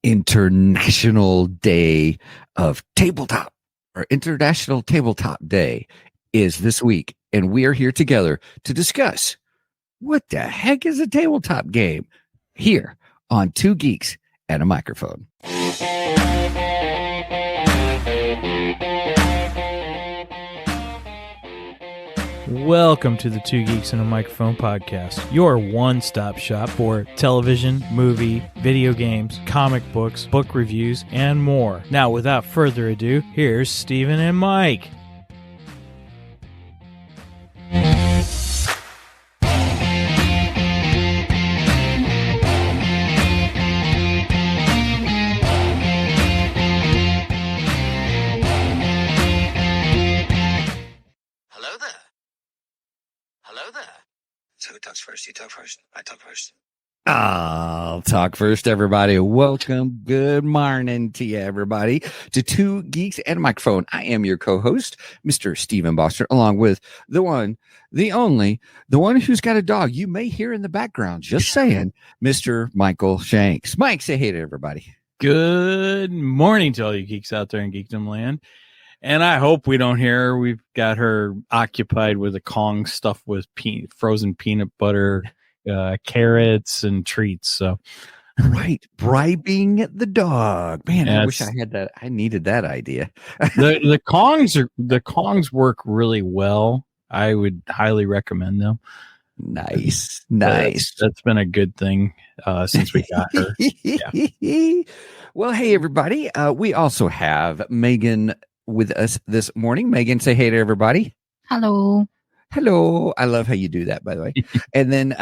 International Day of Tabletop, or International Tabletop Day is this week, and we are here together to discuss what the heck is a tabletop game here on Two Geeks and a Microphone. Welcome to the Two Geeks and a Microphone podcast, your one-stop shop for television, movie, video games, comic books, book reviews, and more. Now, without further ado, here's Steven and Mike. So who talks first? You talk first. I talk first. I'll talk first, everybody. Welcome. Good morning to you, everybody, to Two Geeks and a Microphone. I am your co-host, Mr. Steven Boster, along with the one, the only, the one who's got a dog you may hear in the background, just saying, Mr. Michael Shanks. Mike, say hey to everybody. Good morning to all you geeks out there in Geekdom land. And I hope we don't hear her. We've got her occupied with a Kong stuffed with frozen peanut butter, carrots, and treats. So, right, bribing the dog. Man, yes. I wish I had that. I needed that idea. the Kongs work really well. I would highly recommend them. Nice. That's been a good thing since we got her. Yeah. Well, hey everybody. We also have Megan with us this morning. Megan, say hey to everybody. Hello. I love how you do that, by the way. And then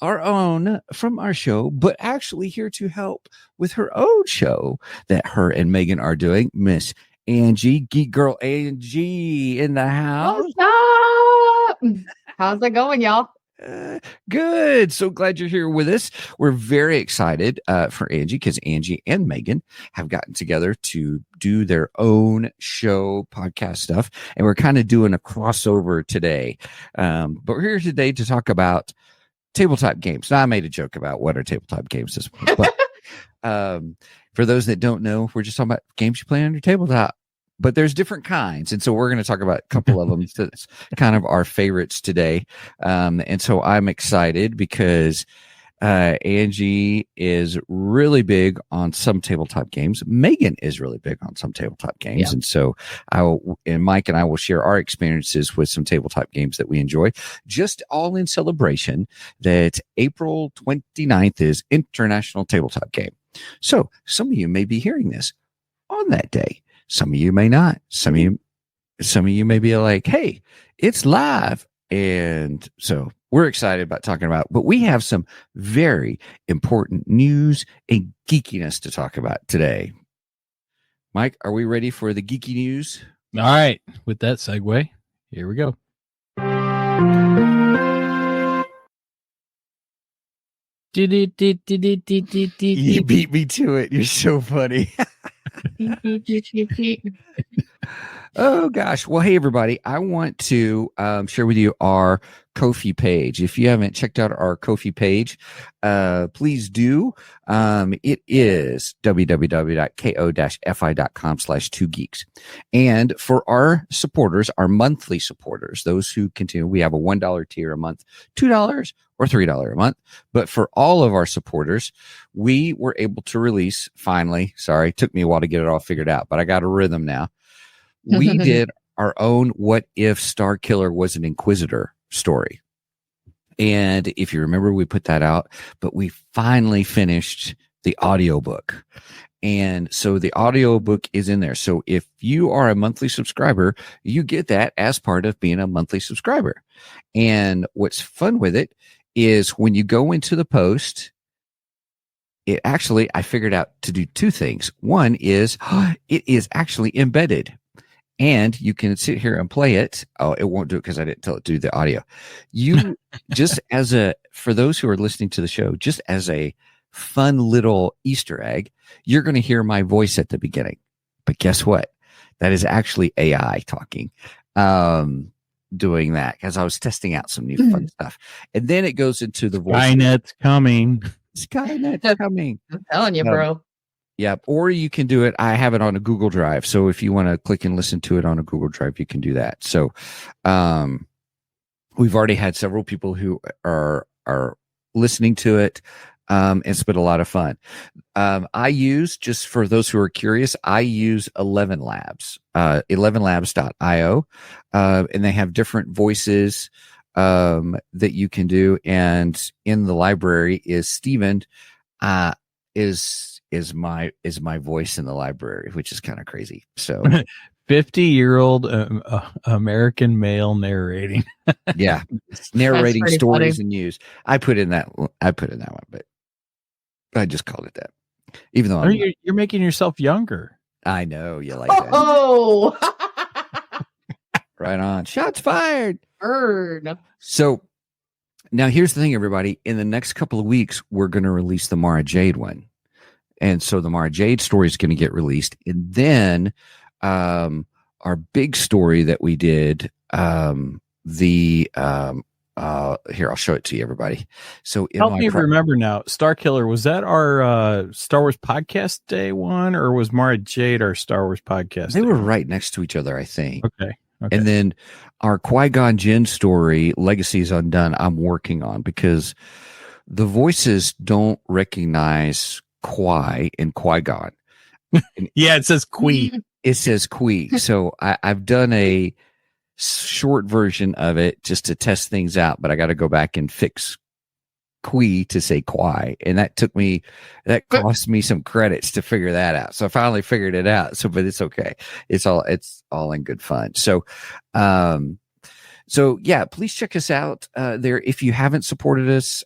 our own from our show, but actually here to help with her own show that her and Megan are doing, Miss Angie, Geek Girl Angie in the house. What's up? How's it going, y'all? Good. So glad you're here with us. We're very excited for Angie because Angie and Megan have gotten together to do their own show podcast stuff. And we're kind of doing a crossover today. But we're here today to talk about tabletop games. Now, I made a joke about what are tabletop games this week. But for those that don't know, we're just talking about games you play on your tabletop. But there's different kinds. And so we're going to talk about a couple of them. That's kind of our favorites today. And so I'm excited because Angie is really big on some tabletop games. Megan is really big on some tabletop games. Yeah. And so Mike and I will share our experiences with some tabletop games that we enjoy, just all in celebration that April 29th is International Tabletop Game. So some of you may be hearing this on that day. Some of you may not. Some of you may be like, hey, it's live. And so we're excited about talking about, but we have some very important news and geekiness to talk about today. Mike, are we ready for the geeky news? All right. With that segue, here we go. You beat me to it. You're so funny. Oh gosh. Well, hey everybody, I want to share with you our Ko-fi page. If you haven't checked out our Ko-fi page, please do. It is www.ko-fi.com/2geeks. And for our supporters, our monthly supporters, those who continue, we have a $1 tier a month, $2 or $3 a month. But for all of our supporters, we were able to release finally. Sorry, it took me a while to get it all figured out, but I got a rhythm now. We did our own What If Star Killer Was an Inquisitor story. And if you remember, we put that out, but we finally finished the audiobook. And so the audiobook is in there. So if you are a monthly subscriber, you get that as part of being a monthly subscriber. And what's fun with it is when you go into the post, I figured out to do two things. One is it is actually embedded. And you can sit here and play it. Oh, it won't do it because I didn't tell it to do the audio. You just for those who are listening to the show, just as a fun little Easter egg, you're going to hear my voice at the beginning. But guess what? That is actually AI talking, doing that because I was testing out some new fun stuff. And then it goes into the voice. Skynet's coming. Skynet's coming. I'm telling you, bro. Yep. Or you can do it. I have it on a Google Drive. So if you want to click and listen to it on a Google Drive, you can do that. So we've already had several people who are listening to it. It's been a lot of fun. I use, just for those who are curious, I use 11 Labs, 11labs.io. And they have different voices that you can do. And in the library is Steven, is my voice in the library, which is kind of crazy. So 50-year-old American male narrating. yeah, narrating pretty stories funny. and news. I put in that one, but I just called it that. Even though You're making yourself younger. I know you like that. Oh, Right on. Shots fired. burn. So now here's the thing, everybody. In the next couple of weeks, we're going to release the Mara Jade one. And so the Mara Jade story is going to get released. And then our big story that we did, here, I'll show it to you, everybody. So help me remember now. Star Killer, was that our Star Wars podcast day one, or was Mara Jade our Star Wars podcast? They were right next to each other, I think. Okay. And then our Qui-Gon Jinn story, Legacies Undone, I'm working on, because the voices don't recognize Qui and Qui-Gon. Yeah, it says Qui. It says Qui. So I've done a short version of it just to test things out, but I got to go back and fix Qui to say Qui. And that cost me some credits to figure that out. So I finally figured it out. So, but it's okay. It's all in good fun. So, so yeah, please check us out there. If you haven't supported us,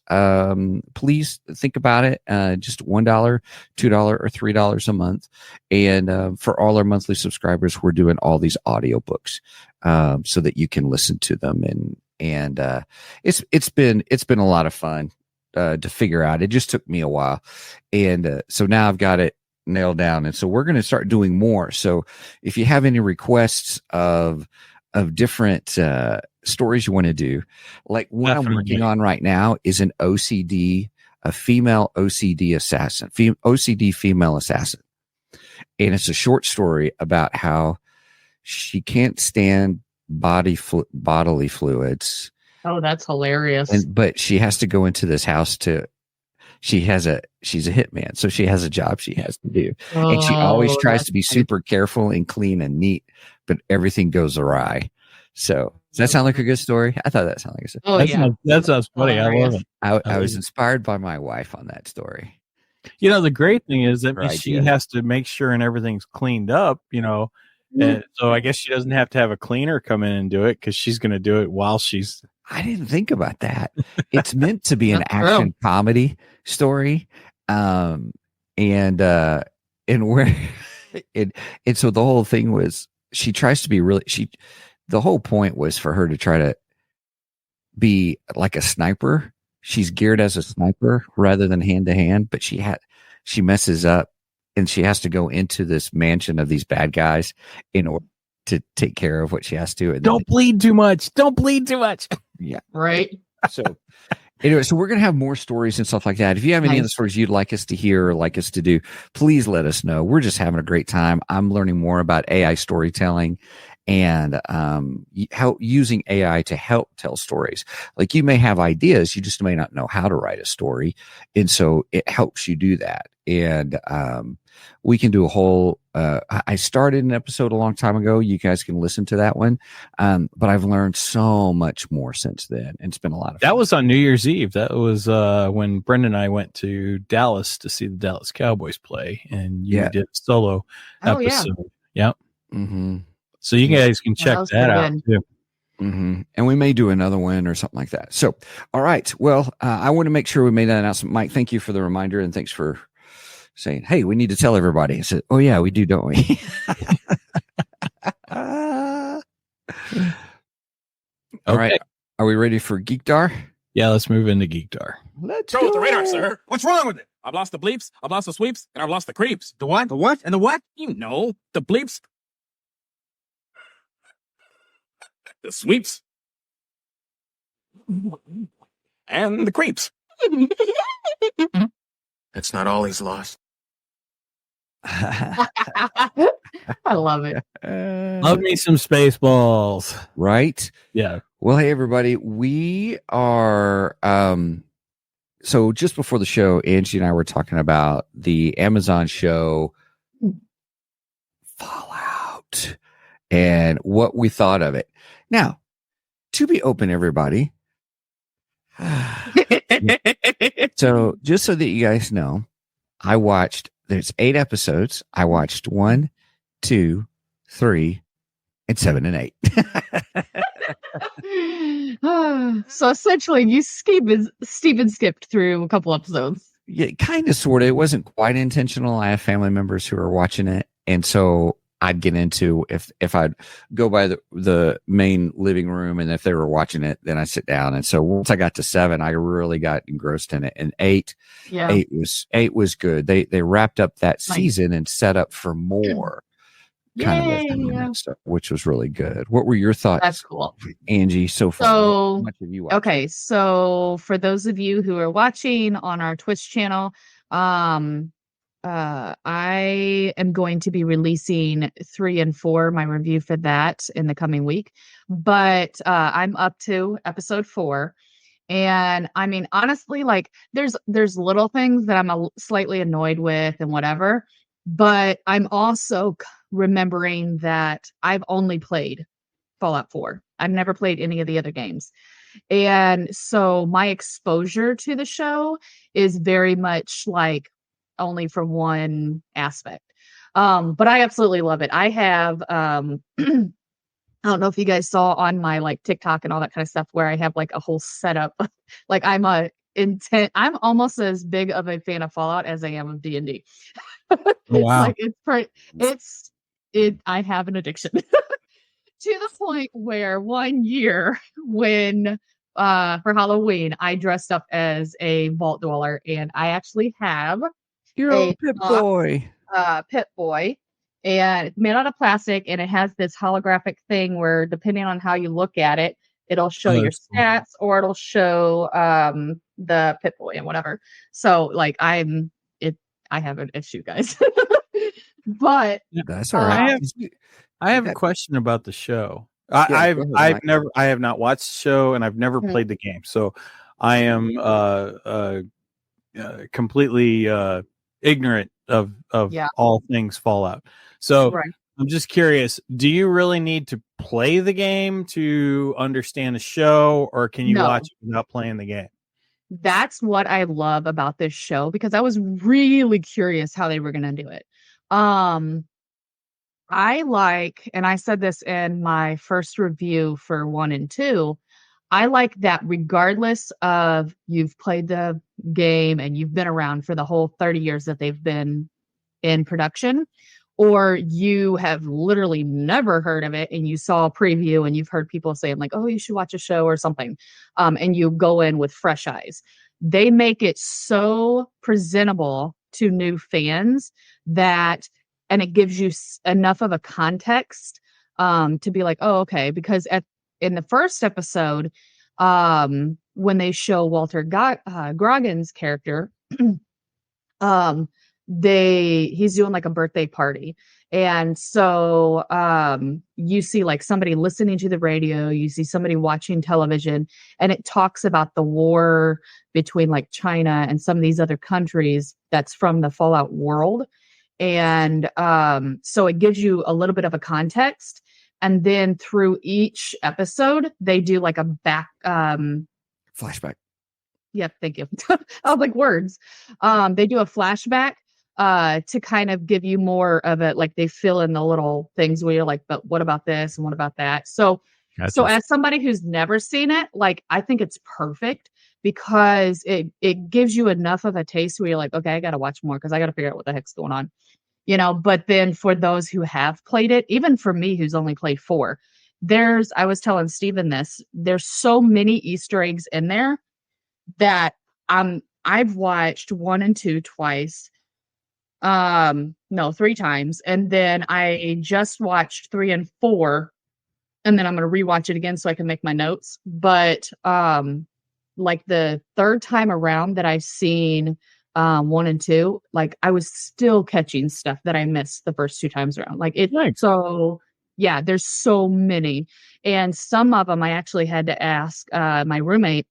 please think about it. Just $1, $2, or $3 a month. And for all our monthly subscribers, we're doing all these audiobooks so that you can listen to them. And it's been a lot of fun to figure out. It just took me a while. And so now I've got it nailed down. And so we're going to start doing more. So if you have any requests of different stories you want to do, like what I'm working on right now is a female OCD assassin, OCD female assassin. And it's a short story about how she can't stand bodily fluids. Oh, that's hilarious. But she has to go into this house she's a hitman. So she has a job she has to do. And she always tries to be super careful and clean and neat, but everything goes awry. So does that sound like a good story? I thought that sounded like a good story. That sounds funny. I love it. I was inspired by my wife on that story. You know, the great thing is that she has to make sure and everything's cleaned up, and so I guess she doesn't have to have a cleaner come in and do it, because she's going to do it while she's. I didn't think about that. It's meant to be an action comedy story. And so the whole thing was, she tries to be the whole point was for her to try to be like a sniper. She's geared as a sniper rather than hand to hand, but she messes up, and she has to go into this mansion of these bad guys in order to take care of what she has to. And don't bleed too much. Don't bleed too much. Yeah. Right. So anyway, so we're going to have more stories and stuff like that. If you have any of the stories you'd like us to hear or like us to do, please let us know. We're just having a great time. I'm learning more about AI storytelling and how using AI to help tell stories. Like, you may have ideas, you just may not know how to write a story. And so it helps you do that. And we can do a whole, I started an episode a long time ago. You guys can listen to that one. But I've learned so much more since then. And it's been a lot of fun. That was on New Year's Eve. That was when Brendan and I went to Dallas to see the Dallas Cowboys play. And you did a solo episode. Yeah. Yep. Mm-hmm. So you guys can check that out too. Mm-hmm. And we may do another one or something like that. So, all right. Well, I want to make sure we made that announcement. Mike, thank you for the reminder, and thanks for saying, hey, we need to tell everybody. I said, oh yeah, we do, don't we? All right. Are we ready for Geekdar? Yeah, let's move into Geekdar. Let's go go. with the radar, sir. What's wrong with it? I've lost the bleeps, I've lost the sweeps, and I've lost the creeps. The what? The what? And the what? You know, the bleeps, the sweeps, and the creeps. That's not all he's lost. I love it. Love me some Spaceballs. Right? Yeah. Well, hey everybody, we are so just before the show, Angie and I were talking about the Amazon show Fallout and what we thought of it. Now, to be open, everybody. So just so that you guys know, there's 8 episodes. I watched 1, 2, 3, and 7 and 8. So essentially, you Steven skipped through a couple episodes. Yeah, kind of, sort of. It wasn't quite intentional. I have family members who are watching it, and so I'd get into if I'd go by the main living room, and if they were watching it, then I sit down. And so once I got to 7, I really got engrossed in it. And 8 was good. They wrapped up that season and set up for more kind of stuff, which was really good. What were your thoughts? That's cool, Angie. So far, how much have you watched? Okay, so for those of you who are watching on our Twitch channel, I am going to be releasing 3 and 4, my review for that in the coming week. But I'm up to episode 4. And I mean, honestly, like there's little things that I'm slightly annoyed with and whatever. But I'm also remembering that I've only played Fallout 4. I've never played any of the other games. And so my exposure to the show is very much like only from one aspect. But I absolutely love it. I have I don't know if you guys saw on my like TikTok and all that kind of stuff where I have like a whole setup. Like I'm almost as big of a fan of Fallout as I am of D&D. Wow. Like I have an addiction. To the point where one year when for Halloween I dressed up as a vault dweller, and I actually have You're a Pip Boy. Pip Boy, and it's made out of plastic, and it has this holographic thing where depending on how you look at it, it'll show your stats or it'll show the Pip Boy and whatever. So like I have an issue, guys. But that's all right. I have a question about the show. I have not watched the show, and I've never played the game, so I am completely ignorant of all things Fallout. So I'm just curious: do you really need to play the game to understand the show, or can you watch it without playing the game? That's what I love about this show, because I was really curious how they were going to do it. I like, and I said this in my first review for 1 and 2, I like that regardless of you've played the game and you've been around for the whole 30 years that they've been in production, or you have literally never heard of it and you saw a preview and you've heard people saying like, oh, you should watch a show or something, and you go in with fresh eyes. They make it so presentable to new fans and it gives you enough of a context to be like, oh, okay. Because in the first episode, when they show Walter Goggins' character, he's doing like a birthday party. And so you see like somebody listening to the radio, you see somebody watching television, and it talks about the war between like China and some of these other countries that's from the Fallout world. And so it gives you a little bit of a context. And then through each episode, they do like a back flashback. Yep, thank you. I was like, words. They do a flashback to kind of give you more of it. Like they fill in the little things where you're like, but what about this and what about that? So as somebody who's never seen it, like I think it's perfect because it gives you enough of a taste where you're like, okay, I got to watch more because I got to figure out what the heck's going on. But then for those who have played it, even for me, who's only played 4, I was telling Steven this, there's so many Easter eggs in there that I've watched 1 and 2 twice. No, 3 times. And then I just watched 3 and 4. And then I'm going to rewatch it again so I can make my notes. But like the third time around that I've seen 1 and 2, like I was still catching stuff that I missed the first 2 times around. Like it Nice. so yeah, there's so many. And some of them I actually had to ask my roommate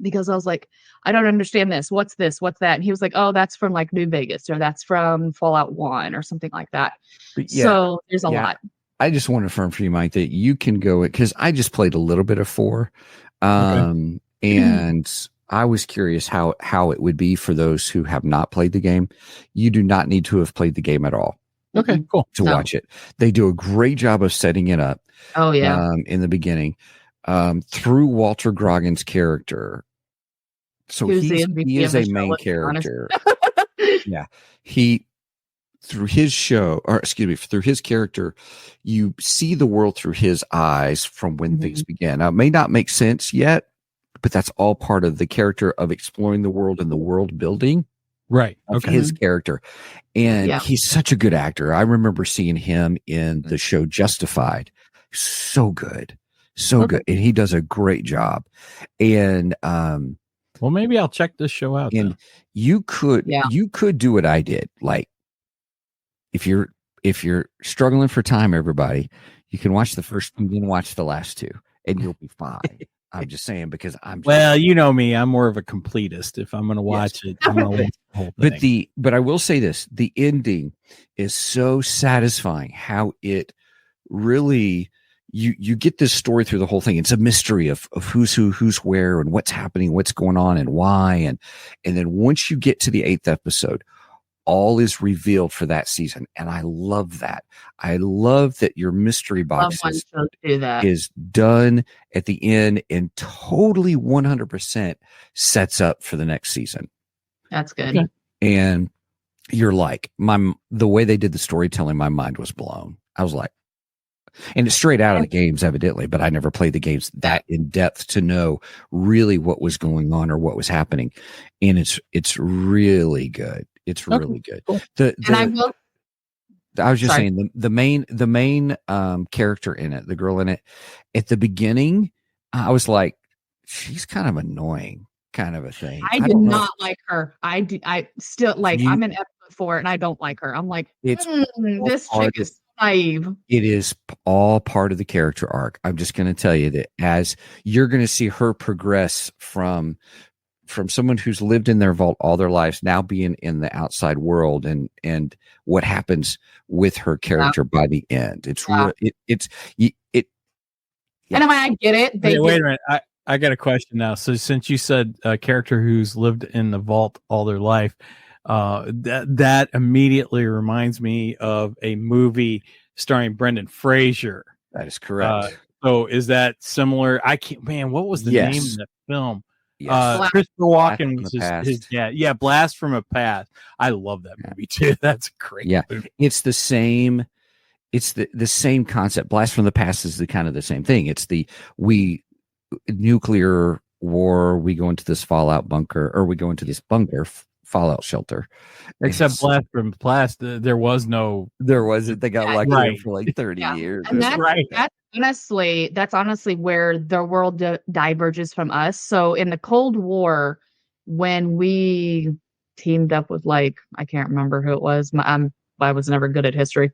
because I was like, I don't understand this. What's this? What's that? And he was like, oh, that's from like New Vegas or that's from Fallout 1 or something like that. But yeah, So there's a yeah. lot. I just want to affirm for you, Mike, that you can go it because I just played a little bit of 4. And I was curious how it would be for those who have not played the game. You do not need to have played the game at all. Okay, cool. To watch it. They do a great job of setting it up. Oh yeah. In the beginning, through Walter Grogan's character. So Who's the he MVP is of a the main show, let's be honest. character. Yeah. Through his show, or excuse me, through his character, you see the world through his eyes from when things began. Now, it may not make sense yet, but that's all part of the character of exploring the world and the world building Right. of Okay. his character. And Yeah. he's such a good actor. I remember seeing him in the show Justified. So good. So Okay. good. And he does a great job. And Well, maybe I'll check this show out. and then. you could Yeah. do what I did. Like if you're struggling for time, everybody, you can watch the first and then watch the last 2 and you'll be fine. I'm just saying because Well, you know me, I'm more of a completist. If I'm going to watch it, I'm going to watch the whole thing. but I will say this, the ending is so satisfying how it really you get this story through the whole thing. It's a mystery of who's who, who's where, and what's happening, what's going on, and why. And then once you get to the 8th episode, all is revealed for that season. And I love that. I love that your mystery box Love when shows do that. is done at the end and totally 100% sets up for the next season. That's good. Okay. And you're like, the way they did the storytelling, my mind was blown. I was like, and it's straight out of the games, evidently, but I never played the games that in depth to know really what was going on or what was happening. And it's really good. It's really good. Cool. And I will I was just Sorry. saying the main character in it, the girl in it, at the beginning, I was like, she's kind of annoying, kind of a thing. I did don't know. not like her. I still like I'm in episode 4 and I don't like her. I'm like, It's this hard chick is naive. It is all part of the character arc. I'm just going to tell you that as you're going to see her progress from someone who's lived in their vault all their lives, now being in the outside world, and what happens with her character by the end. It's Yeah. Anyway, I get it. They Wait get- a minute. I got a question now. So since you said a character who's lived in the vault all their life, that immediately reminds me of a movie starring Brendan Fraser. That is correct. So is that similar? I can't. Man, what was the Yes. name of that film? Yes. Christopher Blast Walken from was the Past. his dad. Yeah, Blast from a Past. I love that movie too. That's a great. Yeah. movie. It's the same. It's the same concept. Blast from the Past is the kind of the same thing. It's nuclear war. We go into this fallout bunker, or we go into this bunker fallout shelter. Except It's- Blast from the Past, there was no. there wasn't. They got locked Right. in for like 30 Yeah. years. And or something. that's honestly where the world diverges from us. So in the Cold War, when we teamed up with I can't remember who it was. I was never good at history,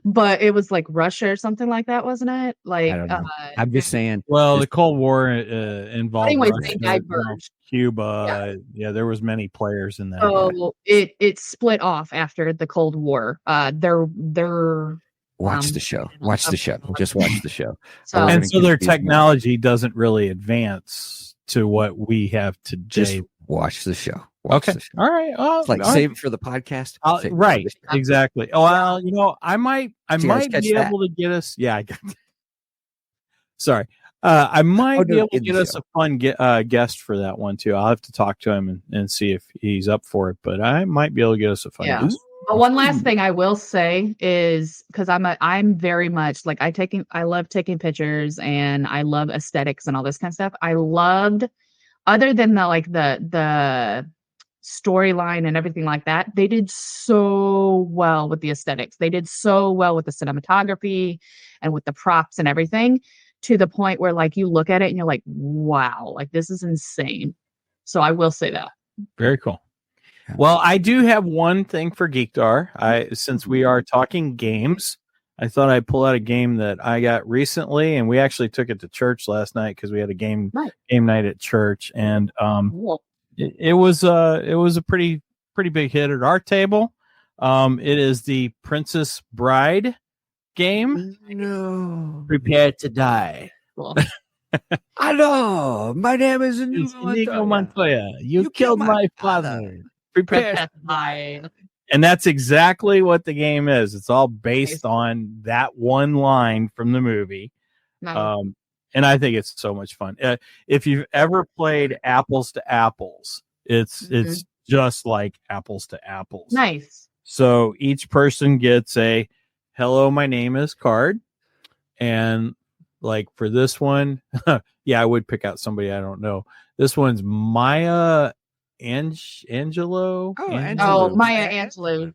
but it was like Russia or something like that, wasn't it? Like, I don't know. I'm just saying. Well, the Cold War involved anyways, Russia, they diverged. Cuba. Yeah, there was many players in that. So it split off after the Cold War. They're Watch the show. Watch the show. Just watch the show. so We're And gonna so their confuse them. technology doesn't really advance to what we have today. Just watch the show. Watch Okay. the show. All right. Well, It's like all right. save it for the podcast. Save it for Right. the show. Exactly. Oh, well, I might Did you guys be catch that? able to get us. Yeah. I got Sorry. I might be no, able to in the get us show. a fun guest for that one too. I'll have to talk to him and see if he's up for it, but I might be able to get us a fun Yeah. guest. But one last thing I will say is because I'm very much like I love taking pictures and I love aesthetics and all this kind of stuff. I loved, other than the storyline and everything like that, they did so well with the aesthetics. They did so well with the cinematography and with the props and everything, to the point where you look at it and you're like, wow, this is insane. So I will say that. Very cool. Yeah. Well, I do have one thing for Geekdar. Since we are talking games, I thought I'd pull out a game that I got recently, and we actually took it to church last night because we had a game night at church, and it was a pretty big hit at our table. It is the Princess Bride game. No. Prepare to die. Cool. I know. My name is Inigo Montoya. You killed my father. Prepare to die. And that's exactly what the game is. It's all based on that one line from the movie. Nice. And I think it's so much fun. If you've ever played Apples to Apples, it's just like Apples to Apples. Nice. So each person gets a "Hello, my name is" card, and like for this one, I would pick out somebody I don't know. This one's Maya Angelou. Oh, Maya Angelou.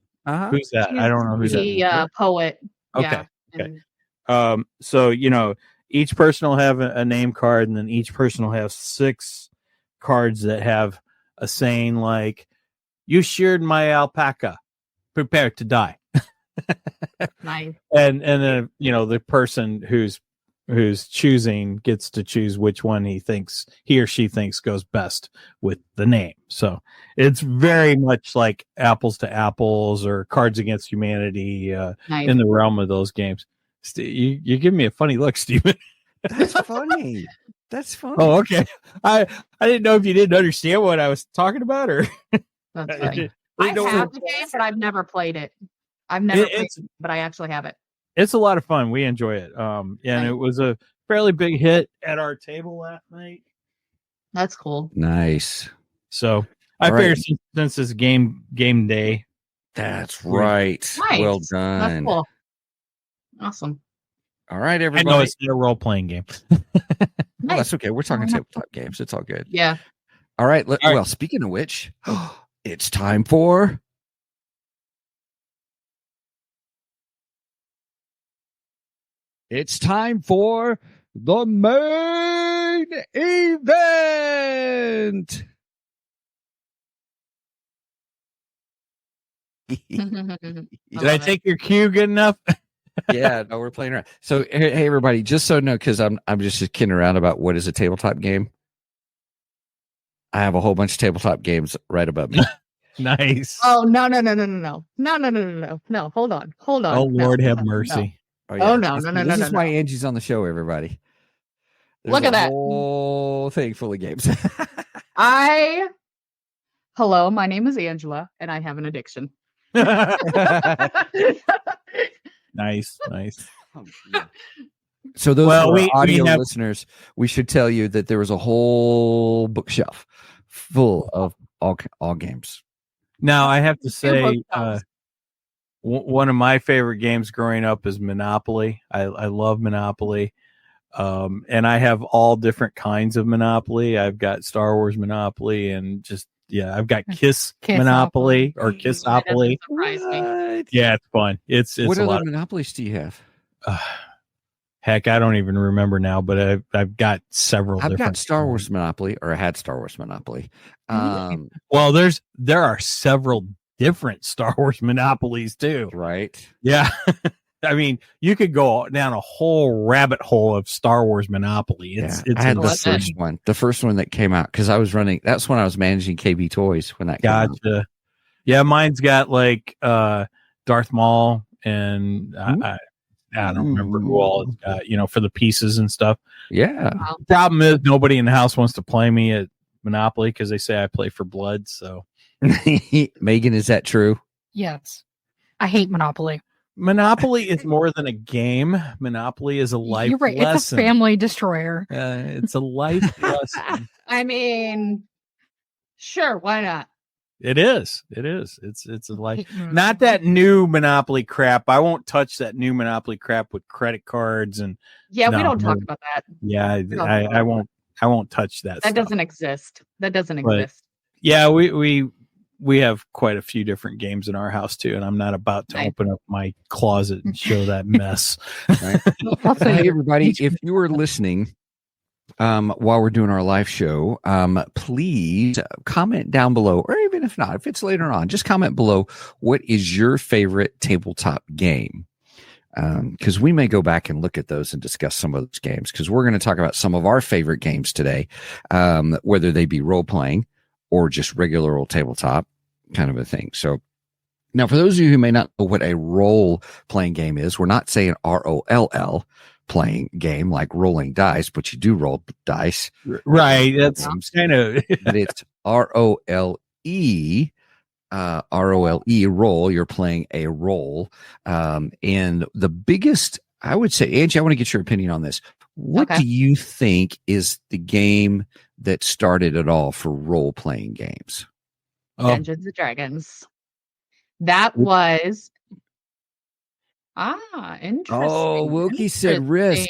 Who's that? I don't know who's that. The poet. Okay. So each person will have a name card, and then each person will have 6 cards that have a saying like, "You sheared my alpaca. Prepare to die." Nice. And then the person who's choosing gets to choose which one he or she thinks goes best with the name. So it's very much like Apples to Apples or Cards Against Humanity in the realm of those games. You give me a funny look, Steven. That's funny. That's funny. Oh, okay. I didn't know if you didn't understand what I was talking about, or that's funny. I have the game, but I've never played it. I've never played it, but I actually have it. It's a lot of fun. We enjoy it. And it was a fairly big hit at our table last night. That's cool. Nice. So I figured since it's game day. That's right. Nice. Well done. That's cool. Awesome. All right, everybody. I know it's not a role-playing game. Well, that's okay. We're talking tabletop games. It's all good. Yeah. All right. Well, speaking of which, it's time for... It's time for the main event. Did I take your cue good enough? Yeah, no, we're playing around. So, hey, everybody, just so you know, because I'm just kidding around about what is a tabletop game. I have a whole bunch of tabletop games right above me. Nice. Oh, no. Hold on. Oh, Lord, have mercy. Oh, yeah. No. This is why Angie's on the show, everybody. Look at that whole thing full of games. Hello, my name is Angela, and I have an addiction. Nice. So those audio listeners, we should tell you that there was a whole bookshelf full of all games. Now, I have to say, one of my favorite games growing up is Monopoly. I love Monopoly. And I have all different kinds of Monopoly. I've got Star Wars Monopoly and I've got Kiss Monopoly or Kissopoly. Yeah, it's fun. It's what a other lot Monopolies do you have? Heck, I don't even remember now, but I've got several. I've got Star Wars Monopoly, or I had Star Wars Monopoly. Well, there are several different Star Wars Monopolies too. Right. Yeah. I mean, you could go down a whole rabbit hole of Star Wars Monopoly. I had the first one that came out because I was running. That's when I was managing KB Toys when that came out. Yeah, mine's got like Darth Maul and I don't remember who all it's got, for the pieces and stuff. Yeah. The problem is nobody in the house wants to play me at Monopoly because they say I play for blood. So, Megan, is that true? Yes. I hate Monopoly. Monopoly is more than a game. Monopoly is a life You're right. lesson. It's a family destroyer. It's a life lesson. I mean, sure, why not? It is. It's a life. Not that new Monopoly crap. I won't touch that new Monopoly crap with credit cards and. Yeah, we don't talk about that. Yeah, I won't. I won't touch that. That doesn't exist. Exist. Yeah, we have quite a few different games in our house too, and I'm not about to open up my closet and show that mess. Right. Hey, everybody, if you were listening while we're doing our live show, please comment down below, or even if not, if it's later on, just comment below what is your favorite tabletop game. Because we may go back and look at those and discuss some of those games, because we're going to talk about some of our favorite games today, whether they be role-playing or just regular old tabletop kind of a thing. So now, for those of you who may not know what a role-playing game is, we're not saying ROLL playing game like rolling dice, but you do roll dice. Right. That's kind of... But it's ROLE. Role. You're playing a role. And the biggest, I would say, Angie, I want to get your opinion on this. What do you think is the game that started it all for role-playing games? Dungeons and Dragons. That was interesting. Oh, Wilkie said Risk.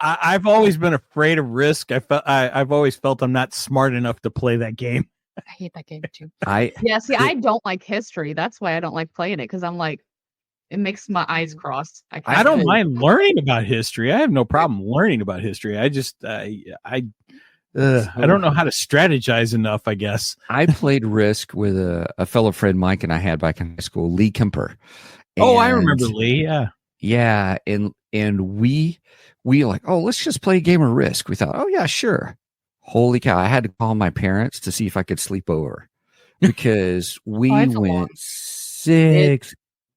I've always been afraid of Risk. I've always felt I'm not smart enough to play that game. I hate that game too. I don't like history. That's why I don't like playing it, because I'm like, it makes my eyes cross. I don't mind learning about history. I have no problem learning about history. I just I don't know how to strategize enough, I guess. I played Risk with a fellow friend Mike and I had back in high school, Lee Kemper. I remember Lee. Yeah, and we like, let's just play a game of Risk. We thought, yeah, sure. Holy cow! I had to call my parents to see if I could sleep over, because we went 6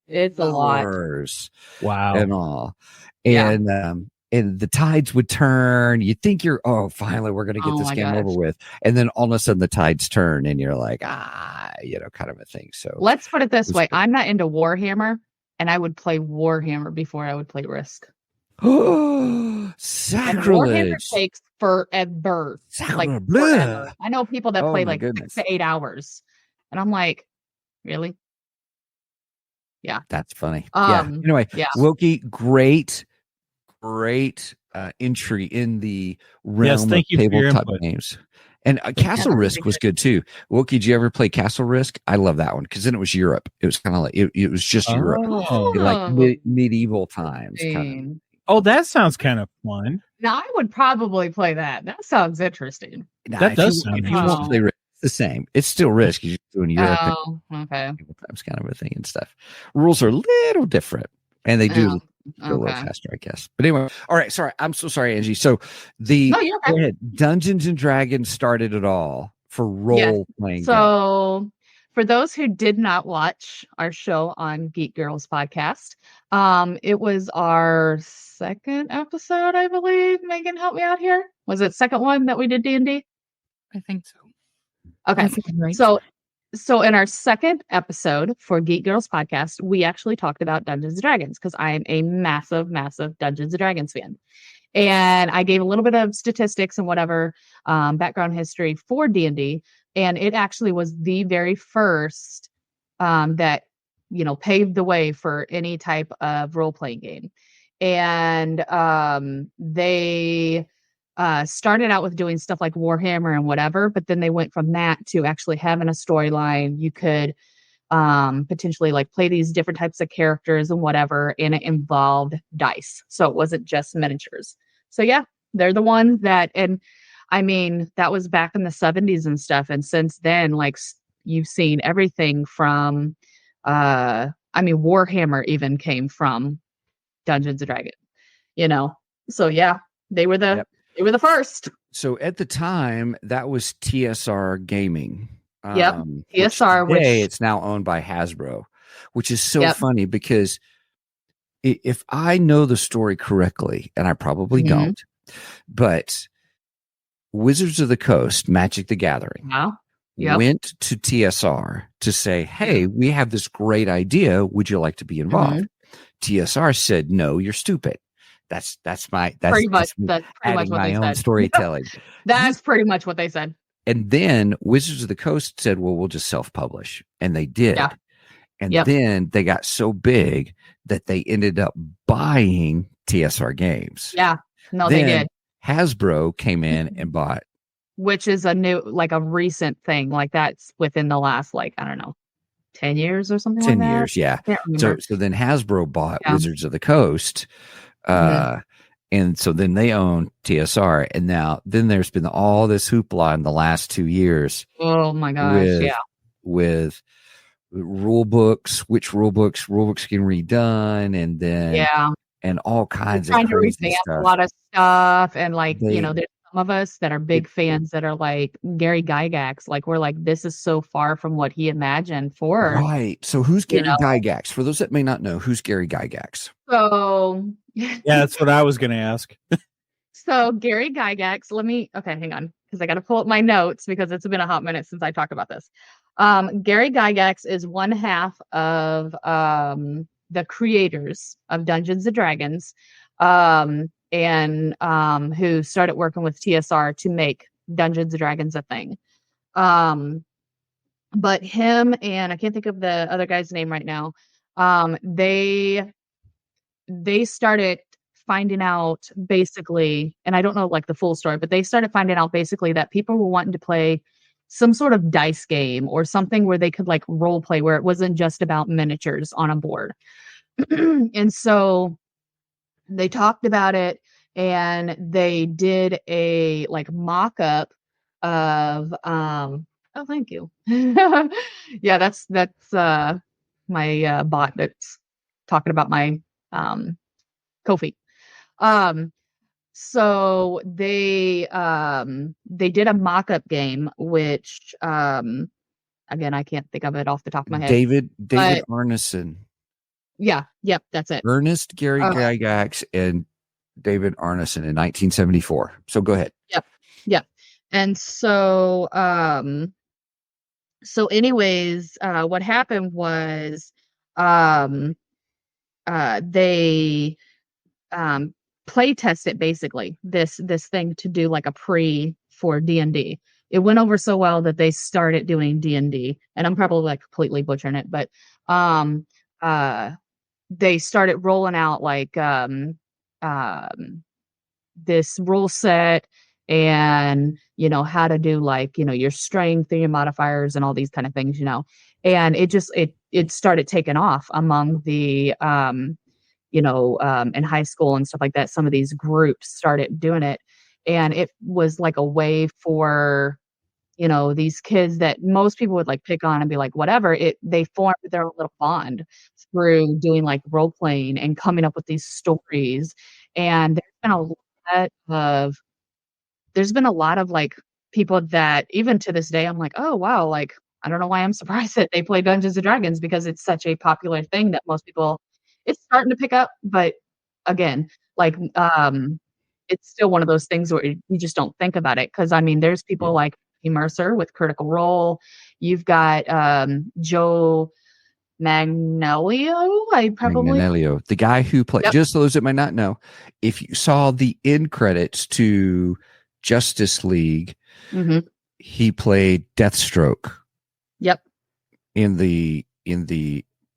It's a lot. Wow, and all, and and the tides would turn. You think you're, finally we're going to get this game over with, and then all of a sudden the tides turn, and you're like, kind of a thing. So let's put it this way: I'm not into Warhammer, and I would play Warhammer before I would play Risk. Sacrilege! And Warhammer takes forever. Like forever. I know people that play like 6 to 8 hours, and I'm like, really? Yeah, that's funny. Anyway, Wilkie, great entry in the realm of tabletop games. And Castle Risk was good too. Wilkie, did you ever play Castle Risk? I love that one, because then it was Europe. It was kind of like it was just Europe, like medieval times. That sounds kind of fun. Now I would probably play that. That sounds interesting. That does sound interesting. If you won't play Risk, it's the same. It's still Risk. You're just doing Europe. Okay. That's kind of a thing and stuff. Rules are a little different, and they do go a little faster, I guess. But anyway, all right. Sorry, I'm so sorry, Angie. So go ahead. Dungeons and Dragons started it all for role playing. So for those who did not watch our show on Geek Girls podcast, it was our second episode, I believe. Megan, help me out here. Was it second one that we did D&D? I think so. Okay. Right. So in our second episode for Geek Girls podcast, we actually talked about Dungeons and Dragons, because I am a massive, massive Dungeons and Dragons fan. And I gave a little bit of statistics and whatever background history for D&D. And it actually was the very first that, paved the way for any type of role-playing game. And they started out with doing stuff like Warhammer and whatever, but then they went from that to actually having a storyline. You could potentially like play these different types of characters and whatever, and it involved dice. So it wasn't just miniatures. So yeah, they're the ones that, and I mean, that was back in the 70s and stuff. And since then, like, you've seen everything from, Warhammer even came from Dungeons and Dragons, So yeah, they were the first. So at the time, that was TSR Gaming. TSR. Which it's now owned by Hasbro, which is so funny, because if I know the story correctly, and I probably don't, but Wizards of the Coast, Magic the Gathering, went to TSR to say, hey, we have this great idea. Would you like to be involved? TSR said, no, you're stupid. That's pretty much what my own storytelling. That's pretty much what they said. And then Wizards of the Coast said, well, we'll just self-publish. And they did. Yeah. And then they got so big that they ended up buying TSR Games. Yeah. No, they did. Hasbro came in and bought. Which is a new, like a recent thing. Like that's within the last, 10 years or something 10 like that. years, yeah. So then Hasbro bought Wizards of the Coast. And so then they own TSR. And now then there's been all this hoopla in the last 2 years Oh my gosh. with rule books, which rule books getting redone, and then Yeah. and all They're kinds of trying to crazy revamp a stuff. lot of stuff. And like, They there's some of us that are big fans that are like Gary Gygax. Like we're like, this is so far from what he imagined for, Right. So who's you Gary know. Gygax? For those that may not know, who's Gary Gygax? So Yeah, that's what I was going to ask. So Gary Gygax, okay, hang on, because I got to pull up my notes because it's been a hot minute since I talked about this. Gary Gygax is one half of the creators of Dungeons and Dragons, and who started working with TSR to make Dungeons and Dragons a thing. But him and I can't think of the other guy's name right now. They started finding out basically, and I don't know like the full story, but they started finding out basically that people were wanting to play some sort of dice game or something where they could like role play where it wasn't just about miniatures on a board. And so they talked about it and they did a like mock-up of oh thank you. Yeah, that's my bot that's talking about my Kofi. So they did a mock-up game, which again I can't think of it off the top of my head. David But Arneson. yeah, yep, that's it. Ernest Gary Gygax and David Arneson in 1974. So go ahead. Yep. And so anyways, what happened was they play tested basically this thing to do like a pre for D&D. It went over so well that they started doing D&D, and I'm probably like completely butchering it, but they started rolling out like this rule set and how to do like your strength and your modifiers and all these kind of things, and it started taking off among the in high school and stuff like that. Some of these groups started doing it, and it was like a way for these kids that most people would like pick on and be like whatever. They formed their own little bond through doing like role playing and coming up with these stories. And there's been a lot of like people that even to this day I'm like, oh wow, like I don't know why I'm surprised that they play Dungeons and Dragons because it's such a popular thing that most people, it's starting to pick up. But again, like it's still one of those things where you just don't think about it. Cause I mean, there's people like Mercer with Critical Role. You've got Joe Magnelio. Magnelio, the guy who played, just those that might not know, if you saw the end credits to Justice League, he played Deathstroke. Yep. In the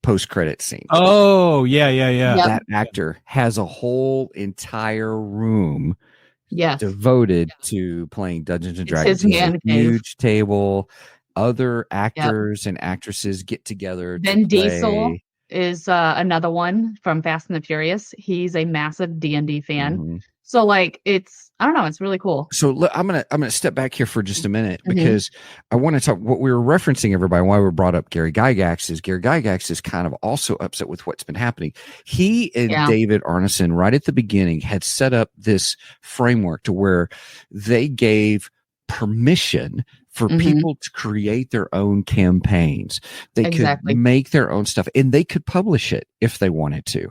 post-credit scene. Oh, yeah. That actor has a whole entire room devoted to playing Dungeons and Dragons. His man cave. Huge table. Other actors and actresses get together. Vin Diesel is another one from Fast and the Furious. He's a massive D&D fan. So like I don't know, it's really cool. So look, I'm gonna step back here for just a minute because I want to talk. What we were referencing, everybody, why we brought up Gary Gygax is kind of also upset with what's been happening. He and David Arneson right at the beginning had set up this framework to where they gave permission for people to create their own campaigns. They could make their own stuff and they could publish it if they wanted to.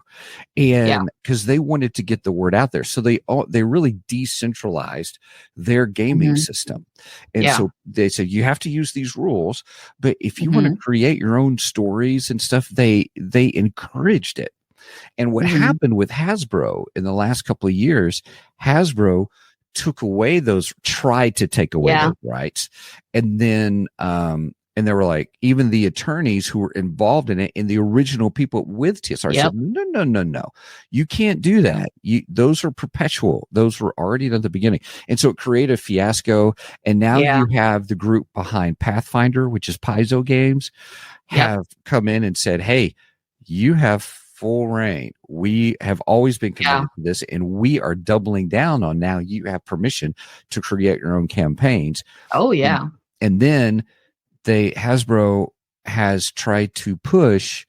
And because they wanted to get the word out there. So they really decentralized their gaming system. And so they said, you have to use these rules, but if you want to create your own stories and stuff, they encouraged it. And what happened with Hasbro in the last couple of years, Hasbro tried to take away those rights. And then, and they were like, even the attorneys who were involved in it and the original people with TSR said, no, you can't do that. Those are perpetual. Those were already at the beginning. And so it created a fiasco. And now you have the group behind Pathfinder, which is Paizo Games, have come in and said, hey, you have full reign. We have always been committed to this, and we are doubling down on now. You have permission to create your own campaigns. Oh yeah. And then Hasbro has tried to push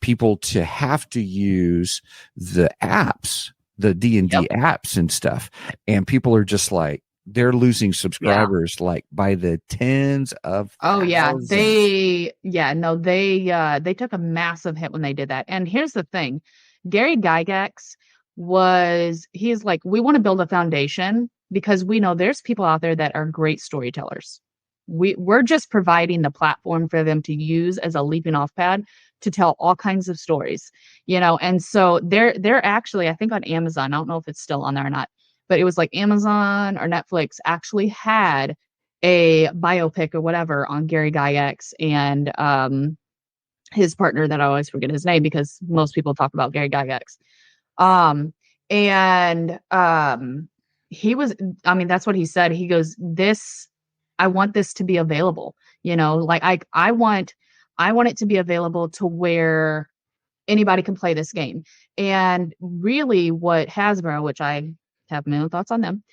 people to have to use the apps, the D&D apps and stuff. And people are just like, they're losing subscribers like by the tens of thousands. They took a massive hit when they did that. And here's the thing, Gary Gygax he's like, we want to build a foundation because we know there's people out there that are great storytellers. We're just providing the platform for them to use as a leaping off pad to tell all kinds of stories, and so they're actually, I think on Amazon, I don't know if it's still on there or not, but it was like Amazon or Netflix actually had a biopic or whatever on Gary Gygax and his partner that I always forget his name because most people talk about Gary Gygax. He was, I mean, that's what he said. He goes, I want this to be available, like I want it to be available to where anybody can play this game. And really what Hasbro, which I have my own thoughts on them,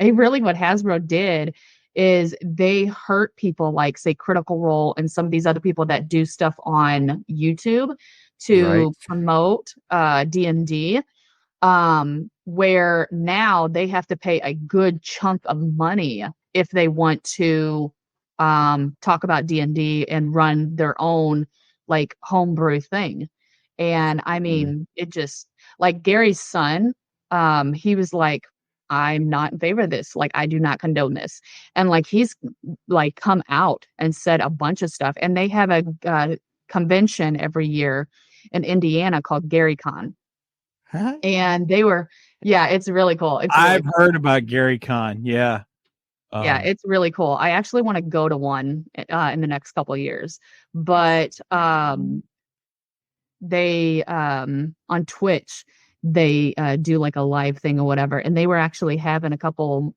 really what Hasbro did is they hurt people like, say, Critical Role and some of these other people that do stuff on YouTube to promote D&D, where now they have to pay a good chunk of money if they want to talk about D&D and run their own like homebrew thing. And I mean, it just, like Gary's son, he was like, I'm not in favor of this. Like, I do not condone this. And like, he's like come out and said a bunch of stuff. And they have a convention every year in Indiana called GaryCon. Huh? And it's really cool. I've heard about GaryCon. Yeah. It's really cool. I actually want to go to one in the next couple of years, but they on Twitch, they do like a live thing or whatever. And they were actually having a couple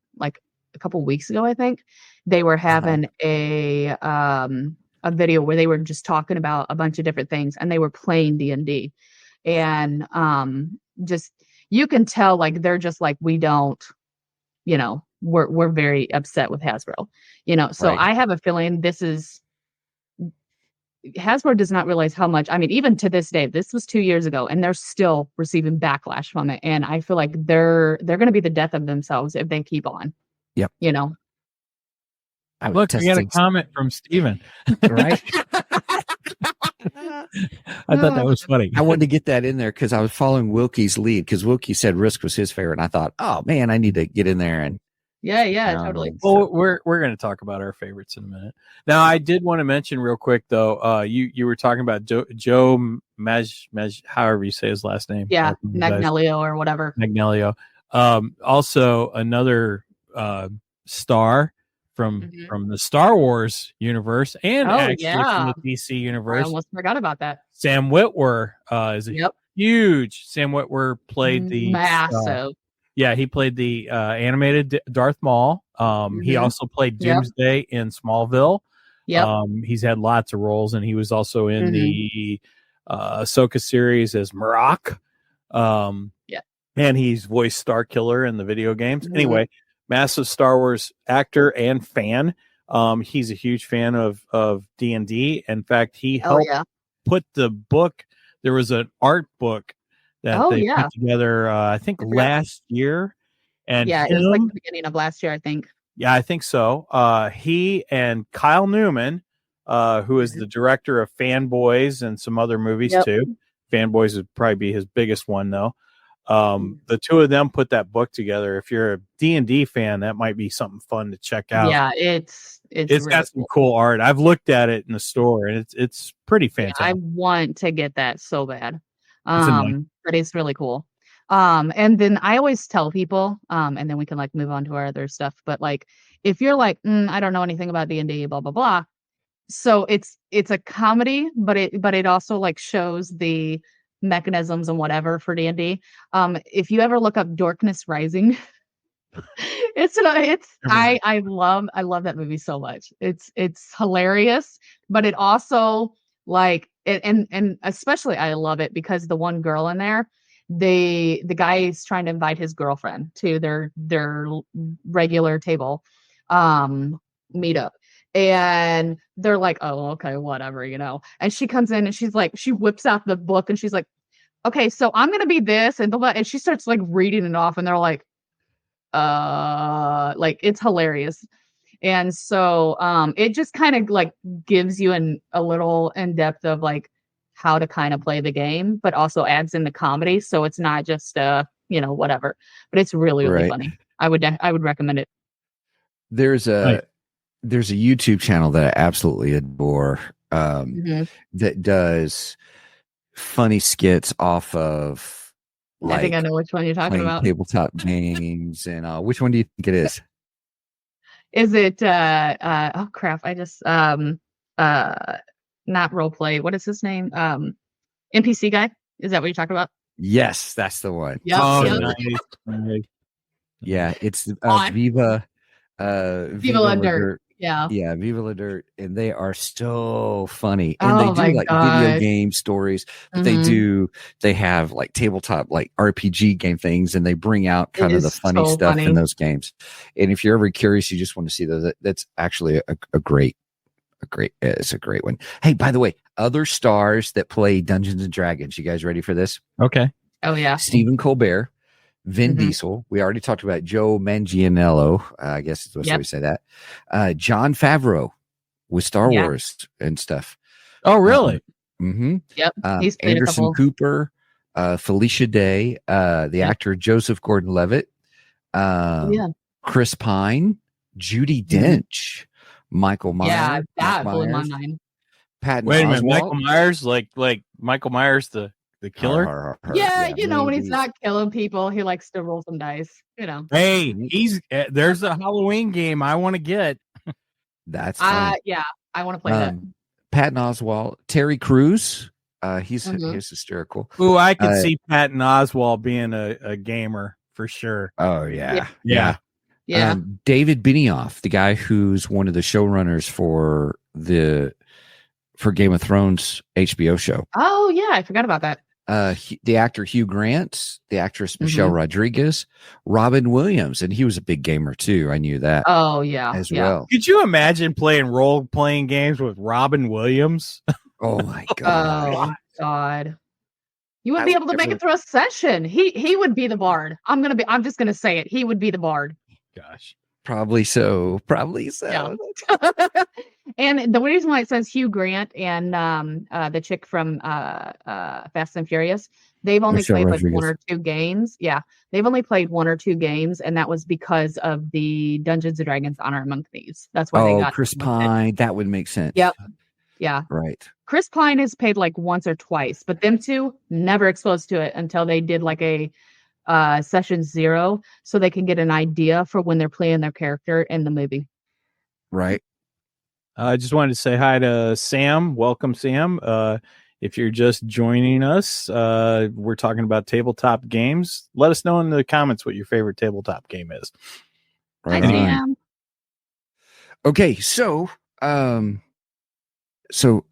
weeks ago, I think they were having a video where they were just talking about a bunch of different things and they were playing D&D and just, you can tell like, they're just like, we don't, we're very upset with Hasbro, so I have a feeling Hasbro does not realize how much, I mean, even to this day, this was 2 years ago and they're still receiving backlash from it. And I feel like they're going to be the death of themselves if they keep on. Yep. Look, we got a comment from Steven. Right. I thought that was funny. I wanted to get that in there because I was following Wilkie's lead because Wilkie said Risk was his favorite. And I thought, oh man, I need to get in there and totally. Well, we're going to talk about our favorites in a minute. Now, I did want to mention real quick though. You were talking about Joe Maj, however you say his last name. Yeah, Magnelio or whatever. Magnelio. Also another star from the Star Wars universe and from the DC universe. I almost forgot about that. Sam Witwer is a huge. Sam Witwer played the massive. He played the animated Darth Maul. He also played Doomsday in Smallville. He's had lots of roles, and he was also in the Ahsoka series as Marok. And he's voiced Starkiller in the video games. Anyway, massive Star Wars actor and fan. He's a huge fan of D&D. In fact, he helped put the book. There was an art book that they put together, I think last year. And it was like the beginning of last year, I think. Yeah, I think so. He and Kyle Newman, who is the director of Fanboys and some other movies too. Fanboys would probably be his biggest one, though. The two of them put that book together. If you're a D&D fan, that might be something fun to check out. Yeah, it's really got some cool art. I've looked at it in the store, and it's pretty fantastic. I want to get that so bad. But it's really cool. And then I always tell people, and then we can like move on to our other stuff. But like, if you're like, I don't know anything about D&D, blah blah blah. So it's a comedy, but it also like shows the mechanisms and whatever for D&D. If you ever look up Darkness Rising, I love that movie so much. It's hilarious, but it also like and especially I love it because the one girl in there, the guy is trying to invite his girlfriend to their regular table meetup. And they're like, oh, okay, whatever, And she comes in and she's like, she whips out the book and she's like, okay, so I'm gonna be this and she starts like reading it off, and they're like, like it's hilarious. And so it just kind of like gives you a little in depth of like how to kind of play the game, but also adds in the comedy. So it's not just whatever, but it's really, really Right. funny. I would recommend it. There's a YouTube channel that I absolutely adore that does funny skits off of I think I know which one you're talking playing about. tabletop games. And which one do you think it is? Is it oh crap, I just not role play. What is his name? NPC guy? Is that what you're talking about? Yes, that's the one. Yep. Oh, Yep. nice. Yeah, it's On. Viva La Dirt. Yeah. Yeah, Viva La Dirt, and they are so funny. And Oh they my do like video gosh. game stories, but Mhm. they have like tabletop, like RPG game things, and they bring out kind It of the is funny so stuff funny. in those games. And if you're ever curious, you just want to see those, that's actually it's a great one. Hey, by the way, other stars that play Dungeons and Dragons, you guys ready for this? Okay. Oh yeah. Stephen Colbert, Vin Mhm. Diesel. We already talked about Joe Manganiello. I guess is what we say that. John Favreau with Star Yeah. Wars and stuff. Oh, really? Yep. He's played a Anderson couple. Cooper, Felicia Day, the Yep. actor Joseph Gordon-Levitt, Yeah. Chris Pine, Judi Dench, Michael Myers, Yeah, Mike that blew my Myers, mind. Patton Wait a minute, Oswalt. Michael Myers, like Michael Myers, the killer. Yeah, when he's movies. not killing people, he likes to roll some dice. Hey, there's a Halloween game I want to get. That's fun. Yeah, I want to play that. Patton Oswalt, Terry Crews. He's Mhm. hysterical. Ooh, I could see Patton Oswalt being a gamer for sure. Oh yeah. Yeah. Yeah. David Benioff, the guy who's one of the showrunners for Game of Thrones HBO show. Oh yeah, I forgot about that. The actor Hugh Grant, the actress Michelle Rodriguez, Robin Williams, and he was a big gamer too. I knew that. Oh yeah, as yeah. well. Could you imagine playing role-playing games with Robin Williams? Oh my god! Oh god, you would be able to make it through a session. He would be the bard. I'm just gonna say it. He would be the bard. Gosh, probably so. Yeah. And the reason why it says Hugh Grant and the chick from Fast and Furious, they've only Michelle played like Rodriguez. one or two games. Yeah, they've only played one or two games, and that was because of the Dungeons and Dragons Honor Among Thieves. That's why they got Chris Pine. That would make sense. Yep. Yeah. Right. Chris Pine has paid like once or twice, but them two never exposed to it until they did like a session 0, so they can get an idea for when they're playing their character in the movie. Right. I just wanted to say hi to Sam. Welcome, Sam. If you're just joining us, we're talking about tabletop games. Let us know in the comments what your favorite tabletop game is. Right. Hi, Sam. Okay, so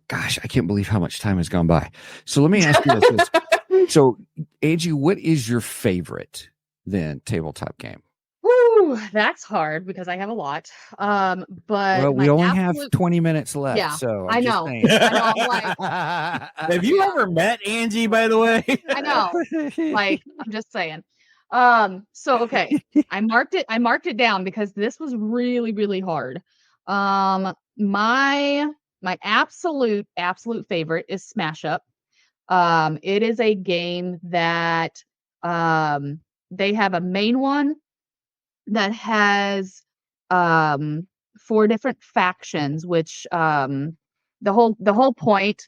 gosh, I can't believe how much time has gone by. So let me ask you this. So, Angie, what is your favorite then tabletop game? Woo, that's hard because I have a lot. But Well, we only have 20 minutes left. Yeah, so I know. Just I know. I'm like, have you ever met Angie, by the way? I know. Like, I'm just saying. So okay, I marked it down because this was really, really hard. My absolute favorite is Smash Up. It is a game that they have a main one that has 4 different factions, which the whole point,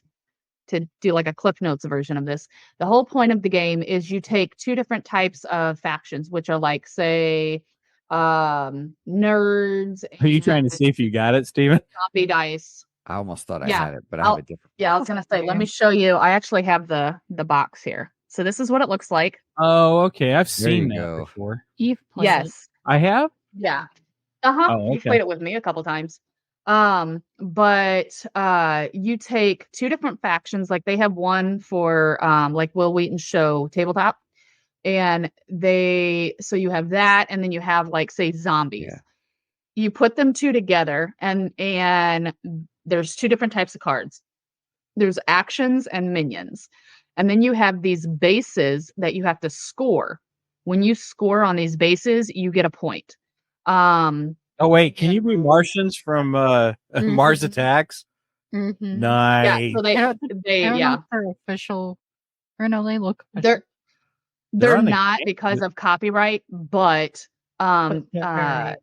to do like a Cliff Notes version of this, the whole point of the game is you take 2 different types of factions, which are like, say, nerds. Are you trying to see if you got it, Steven? Zombie dice. I almost thought I had it, but I have a different. Yeah, I was gonna say, let me show you. I actually have the box here. So this is what it looks like. Oh, okay. I've There you seen that go. before. You've played it. Yes. I have? Yeah. Oh, You've okay. played it with me a couple times. But you take two different factions. Like they have one for like Will Wheaton's show Tabletop, and so you have that, and then you have like say zombies. Yeah. You put them two together, and there's two different types of cards. There's actions and minions, and then you have these bases that you have to score. When you score on these bases, you get a point. Oh wait, can you be Martians from Mars Attacks? Mm-hmm. Nice. Yeah, so they I don't yeah. know if they're official. Or no, they look official. They're They're on the not game. because of copyright, but Right.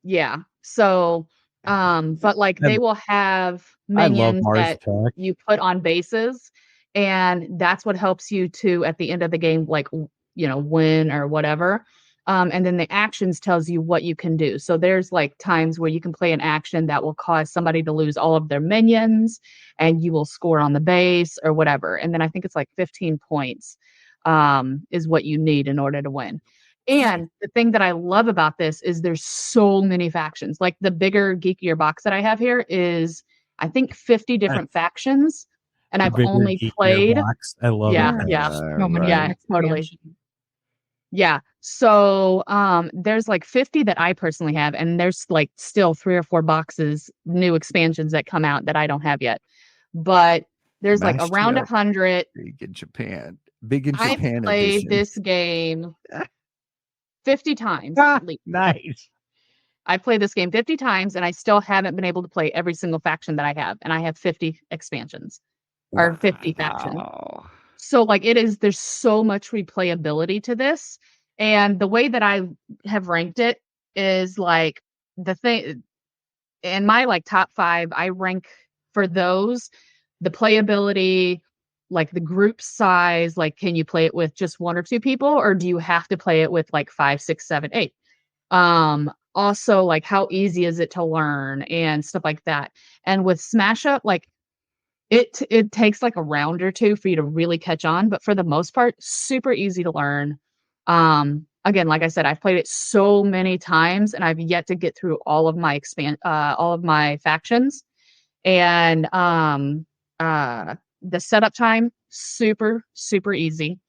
yeah. So but like they will have I love minions Mars that Attacks. you put on bases, and that's what helps you to at the end of the game like win or whatever. And then the actions tells you what you can do. So there's like times where you can play an action that will cause somebody to lose all of their minions, and you will score on the base or whatever. And then I think it's like 15 points is what you need in order to win. And the thing that I love about this is there's so many factions. Like the bigger, geekier box that I have here is, I think, 50 different factions. And I've Bigger, only geekier played. box. I love Yeah, it. yeah. So many Yeah, totally. expansions. Yeah. So there's like 50 that I personally have, and there's like still 3 or 4 boxes, new expansions that come out that I don't have yet. But there's like Mashed around up 100. Big in Japan. Big in I Japan played edition. this game 50 times. Ah, at least. nice. I played this game 50 times, and I still haven't been able to play every single faction that I have. And I have 50 expansions or 50 factions. Wow. So like there's so much replayability to this. And the way that I have ranked it is like the thing in my like top 5, I rank for those, the playability, like the group size, like can you play it with just 1 or 2 people, or do you have to play it with like 5, 6, 7, 8? Also like how easy is it to learn and stuff like that. And with Smash Up, like it takes like a round or 2 for you to really catch on, but for the most part, super easy to learn. Again, like I said, I've played it so many times, and I've yet to get through all of my factions. And the setup time, super, super easy.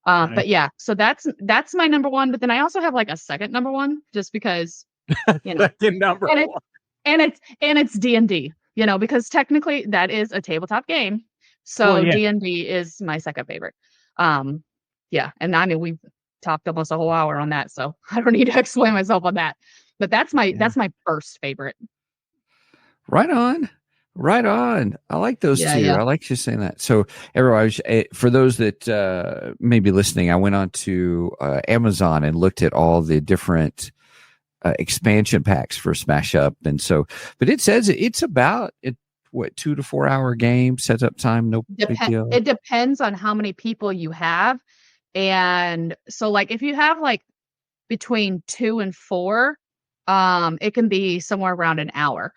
But yeah, so that's my number 1. But then I also have like a second number 1, just because Second number and one. it's D&D, because technically that is a tabletop game. So Well, yeah. D&D is my second favorite. Yeah, and I mean we've talked almost a whole hour on that, so I don't need to explain myself on that. But that's my first favorite. Right on. Right on. I like those Yeah, two. yeah. I like you saying that. So, everyone, for those that may be listening, I went on to Amazon and looked at all the different expansion packs for Smash Up. And so, but it says it's about 2 to 4 hour game, setup time, no big deal. It depends on how many people you have. And so, like, if you have like between 2 and 4, it can be somewhere around an hour,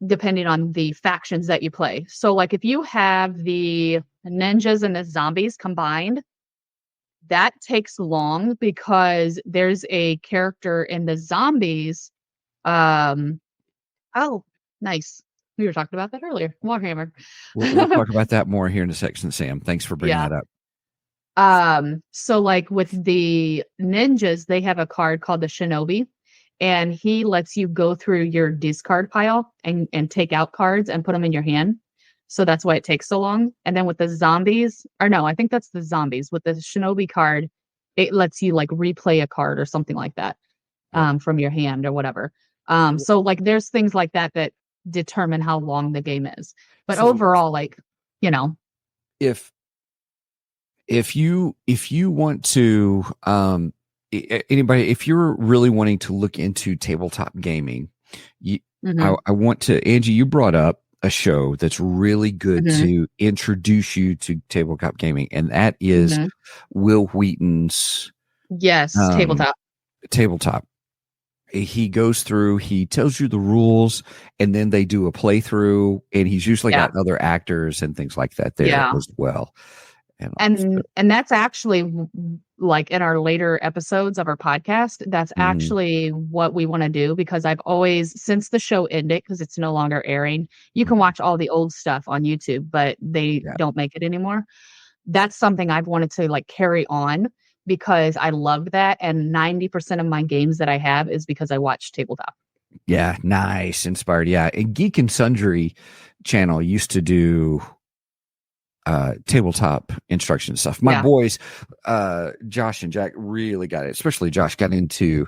depending on the factions that you play. So like if you have the ninjas and the zombies combined, that takes long because there's a character in the zombies. Oh, nice. We were talking about that earlier. Warhammer. We'll talk about that more here in a section, Sam. Thanks for bringing that up. So like with the ninjas, they have a card called the Shinobi, and he lets you go through your discard pile and take out cards and put them in your hand. So that's why it takes so long. And then with the zombies, or no, I think that's the zombies. With the Shinobi card, it lets you like replay a card or something like that from your hand or whatever. So like there's things like that determine how long the game is. But So, overall, like, if you want to anybody, if you're really wanting to look into tabletop gaming, I want to, Angie, you brought up a show that's really good to introduce you to tabletop gaming, and that is Will Wheaton's tabletop. He goes through, he tells you the rules, and then they do a playthrough, and he's usually got other actors and things like that there as well. And that's actually like in our later episodes of our podcast, that's actually what we want to do, because I've always, since the show ended, because it's no longer airing, you can watch all the old stuff on YouTube, but they don't make it anymore. That's something I've wanted to like carry on, because I love that. And 90% of my games that I have is because I watch tabletop. Yeah, nice, inspired. Yeah, and Geek and Sundry channel used to do tabletop instruction stuff. My boys, Josh and Jack, really got it. Especially Josh got into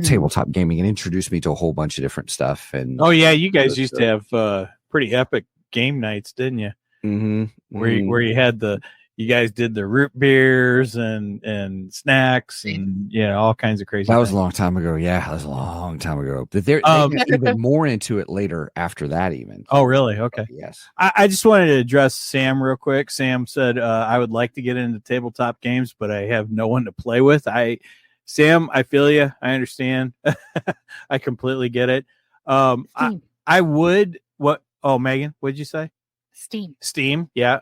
tabletop gaming and introduced me to a whole bunch of different stuff. And you guys used to have pretty epic game nights, didn't you? Where you had you guys did the root beers and snacks and all kinds of crazy. That was a long time ago. Yeah, that was a long time ago. But they got even more into it later after that, even. Oh, really? Okay. Yes. I just wanted to address Sam real quick. Sam said, I would like to get into tabletop games, but I have no one to play with. Sam, I feel you. I understand. I completely get it. I would. Megan, what'd you say? Steam. Yeah.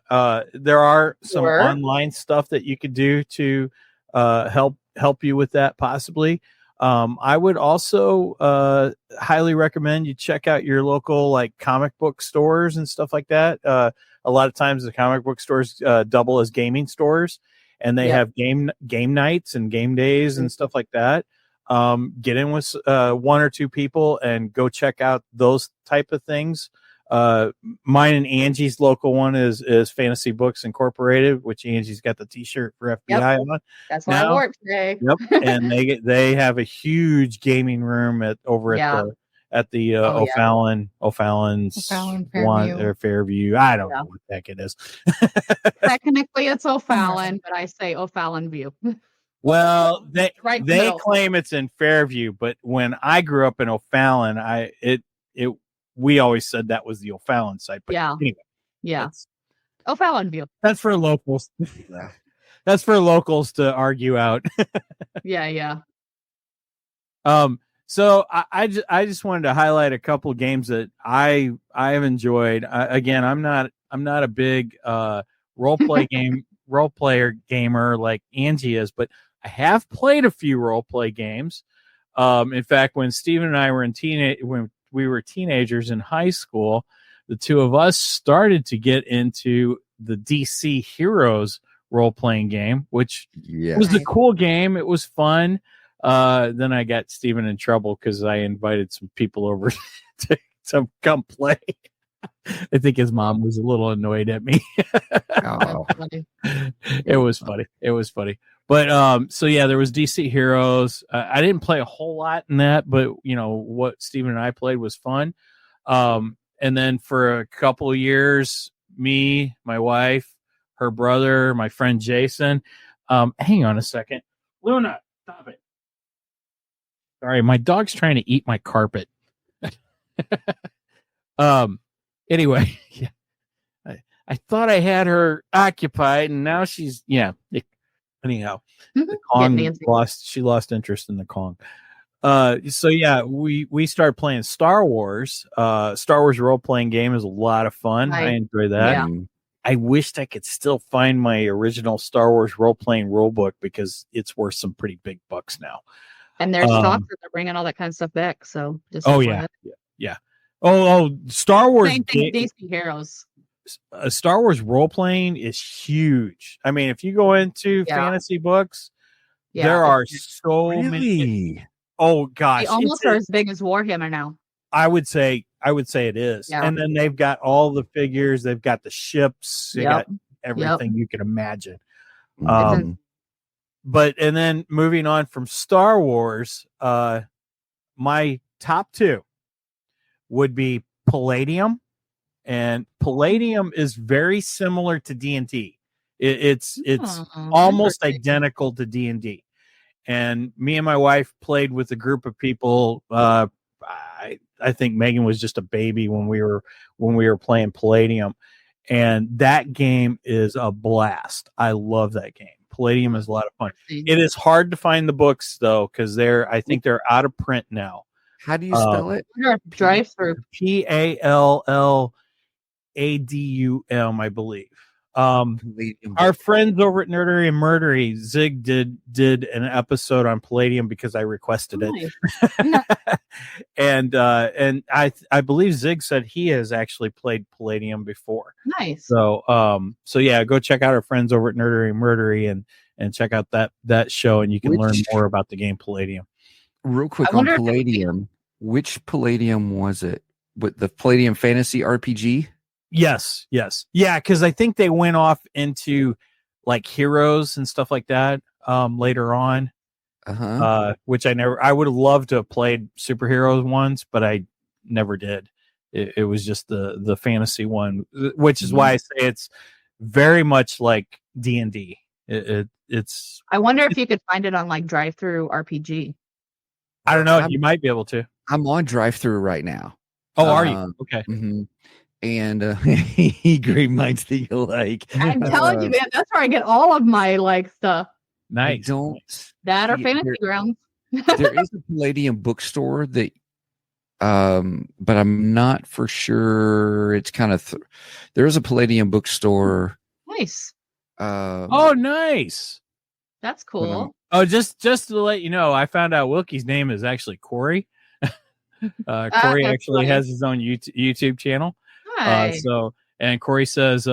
There are some online stuff that you could do to help you with that, possibly. I would also highly recommend you check out your local like comic book stores and stuff like that. A lot of times the comic book stores double as gaming stores, and they have game nights and game days and stuff like that. Get in with one or two people and go check out those type of things. Mine and Angie's local one is Fantasy Books Incorporated, which Angie's got the t-shirt for FBI on. That's why I wore it today. And they have a huge gaming room at the O'Fallon's one or Fairview. I don't know what the heck it is. Technically it's O'Fallon, but I say O'Fallon View. Well, they claim it's in Fairview, but when I grew up in O'Fallon, we always said that was the O'Fallon site. But anyway, O'Fallon View. That's for locals. That's for locals to argue out. So I just wanted to highlight a couple of games that I have enjoyed. Again, I'm not a big role player gamer like Angie is, but I have played a few role play games. In fact, when Steven and I were when we were teenagers in high school, the two of us started to get into the DC Heroes role-playing game, which was a cool game. It was fun. Then I got Steven in trouble because I invited some people over to come play. I think his mom was a little annoyed at me. It was funny. But there was DC Heroes. I didn't play a whole lot in that, but what Steven and I played was fun. And then for a couple of years, me, my wife, her brother, my friend Jason. Hang on a second, Luna, stop it. Sorry, my dog's trying to eat my carpet. Anyway, I thought I had her occupied, and now she's Anyhow, the Kong lost interest in the Kong. We started playing Star Wars. Star Wars role playing game is a lot of fun. I enjoy that. Yeah. I wished I could still find my original Star Wars role playing rule book because it's worth some pretty big bucks now. And there's talks that they're bringing all that kind of stuff back. So just yeah. Star Wars. Same thing, DC Heroes. Star Wars role playing is huge. I mean, if you go into fantasy books, there are so many. Oh gosh, they almost are as big as Warhammer now. I would say it is. Yeah. And then they've got all the figures. They've got the ships. They got everything you can imagine. But then moving on from Star Wars, my top two would be Palladium. And Palladium is very similar to D&D. It's almost identical to D&D. And me and my wife played with a group of people. I think Megan was just a baby when we were playing Palladium, and that game is a blast. I love that game. Palladium is a lot of fun. It is hard to find the books though, because I think they're out of print now. How do you spell it? Drive through. PALLADUM, I believe. Palladium Our book. friends over at Nerdery and Murdery, Zig did an episode on Palladium because I requested it. and I believe Zig said he has actually played Palladium before. Nice. So yeah, go check out our friends over at Nerdery and Murdery and check out that show, and you can learn more about the game Palladium. Real quick on Palladium, which Palladium was it? With the Palladium Fantasy RPG? Yes. Yeah, because I think they went off into like Heroes and stuff like that later on. Which I would have loved to have played superheroes once, but I never did. It was just the fantasy one, which is why I say it's very much like D&D. It's. I wonder if you could find it on like Drive-Through RPG. I don't know. You might be able to. I'm on Drive-Through right now. Oh, are you? Okay. Mm-hmm. And he great minds that you like. I'm telling you, man, that's where I get all of my like stuff. Nice. That or Fantasy Grounds. There is a Palladium bookstore that, but I'm not for sure. It's kind of there is a Palladium bookstore. Nice. Nice. That's cool. Just to let you know, I found out Wilkie's name is actually Corey. Corey actually has his own YouTube channel. And Corey says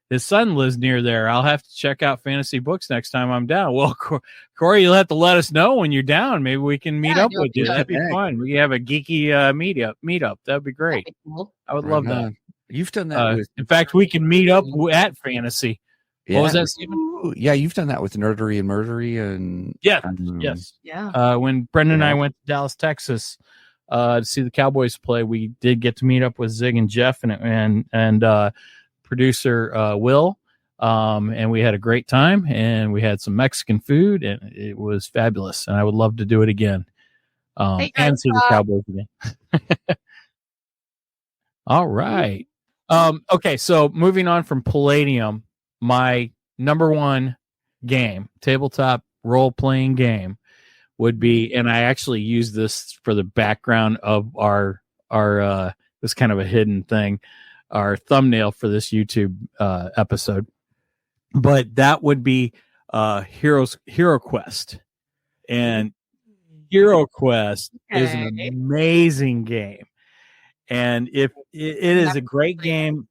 his son lives near there. I'll have to check out fantasy books next time I'm down. Well, Corey, you'll have to let us know when you're down. Maybe we can meet up with you. That'd be fun. We can have a geeky meetup. That'd be great. Cool. I would love that. You've done that. In fact, we can meet up at fantasy. Yeah. What was that, Stephen? Yeah, you've done that with Nerdery and Murdery, and yes. Yeah. When Brendan and I went to Dallas, Texas, to see the Cowboys play, we did get to meet up with Zig and Jeff and producer Will, and we had a great time, and we had some Mexican food, and it was fabulous. And I would love to do it again, and see the Cowboys again. All right. Okay, so moving on from Palladium, my number one game, tabletop role-playing game, would be, and I actually use this for the background of our this kind of a hidden thing, our thumbnail for this YouTube episode, but that would be Hero Quest. And Hero Quest is an amazing game, and if it is a great game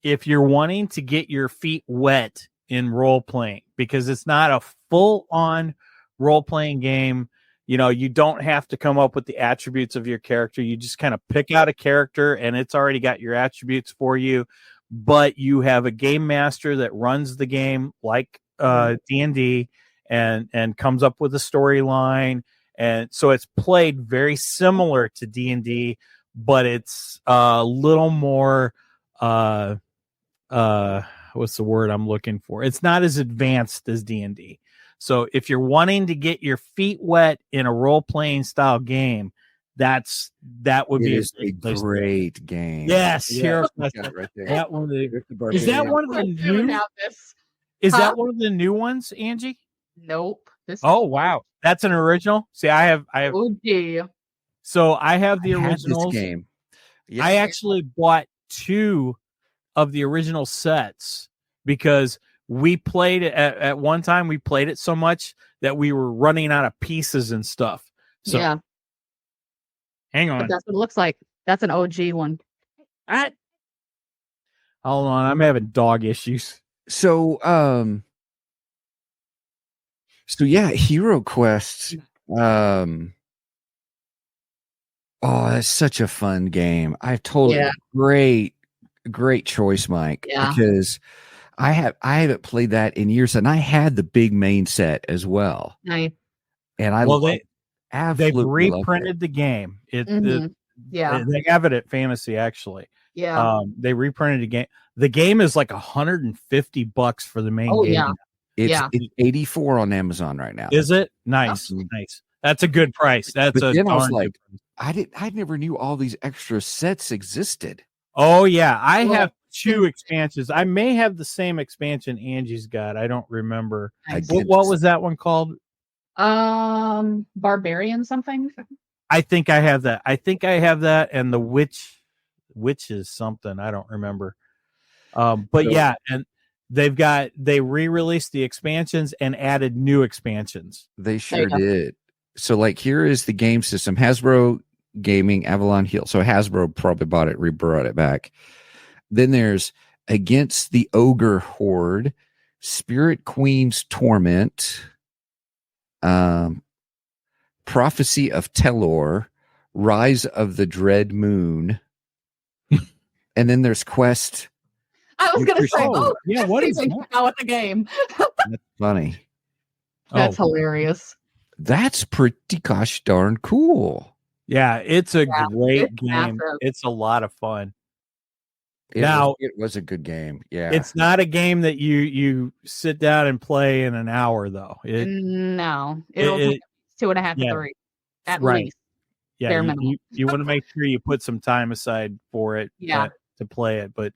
if you're wanting to get your feet wet in role playing, because it's not a full on role playing game. You know, you don't have to come up with the attributes of your character. You just kind of pick out a character and it's already got your attributes for you, but you have a game master that runs the game like D&D and comes up with a storyline. And so it's played very similar to D&D, but it's a little more what's the word I'm looking for? It's not as advanced as D&D. So if you're wanting to get your feet wet in a role-playing style game, that would be a great game. Yes, Hero Quest. Right there. That one is that one of the new? Is that one of the new ones, Angie? Nope. Oh wow, that's an original. See, I have. Oh dear. So I have the originals. Game. Yeah. I actually bought 2 of the original sets because we played it at one time. We played it so much that we were running out of pieces and stuff. So yeah. Hang on. But that's what it looks like. That's an OG one. Hold on, I'm having dog issues. So yeah, Hero Quest. That's such a fun game. I totally great choice, Mike. Yeah. Because I haven't played that in years, and I had the big main set as well. Nice. And they've reprinted the game. They have it at Fantasy actually. Yeah. They reprinted the game. The game is like $150 for the main game. Yeah. It's $84 on Amazon right now. Is it? Nice. Nice. That's a good price. I never knew all these extra sets existed. Oh yeah, I have 2 expansions. I may have the same expansion Angie's got. I don't remember. What was that one called? Barbarian something. I think I have that. And the witch is something. I don't remember. But yeah, and they re-released the expansions and added new expansions. They There sure you go. did. So, like, here is the game system: Hasbro Gaming, Avalon Hill. So Hasbro probably bought it, brought it back. Then there's Against the Ogre Horde, Spirit Queen's Torment, Prophecy of Telor, Rise of the Dread Moon, and then there's Quest. I was going to say, Oh, yeah, what is even that? out with the game. That's funny. That's Oh, hilarious. That's pretty gosh darn cool. yeah, it's a Yeah, great it's game. massive. It's a lot of fun. It was a good game. Yeah. It's not a game that you sit down and play in an hour, though. No, it'll it- take 2.5 to yeah, 3 at right. least. Yeah, bare you, minimum. you want to make sure you put some time aside for it Yeah. to play it. But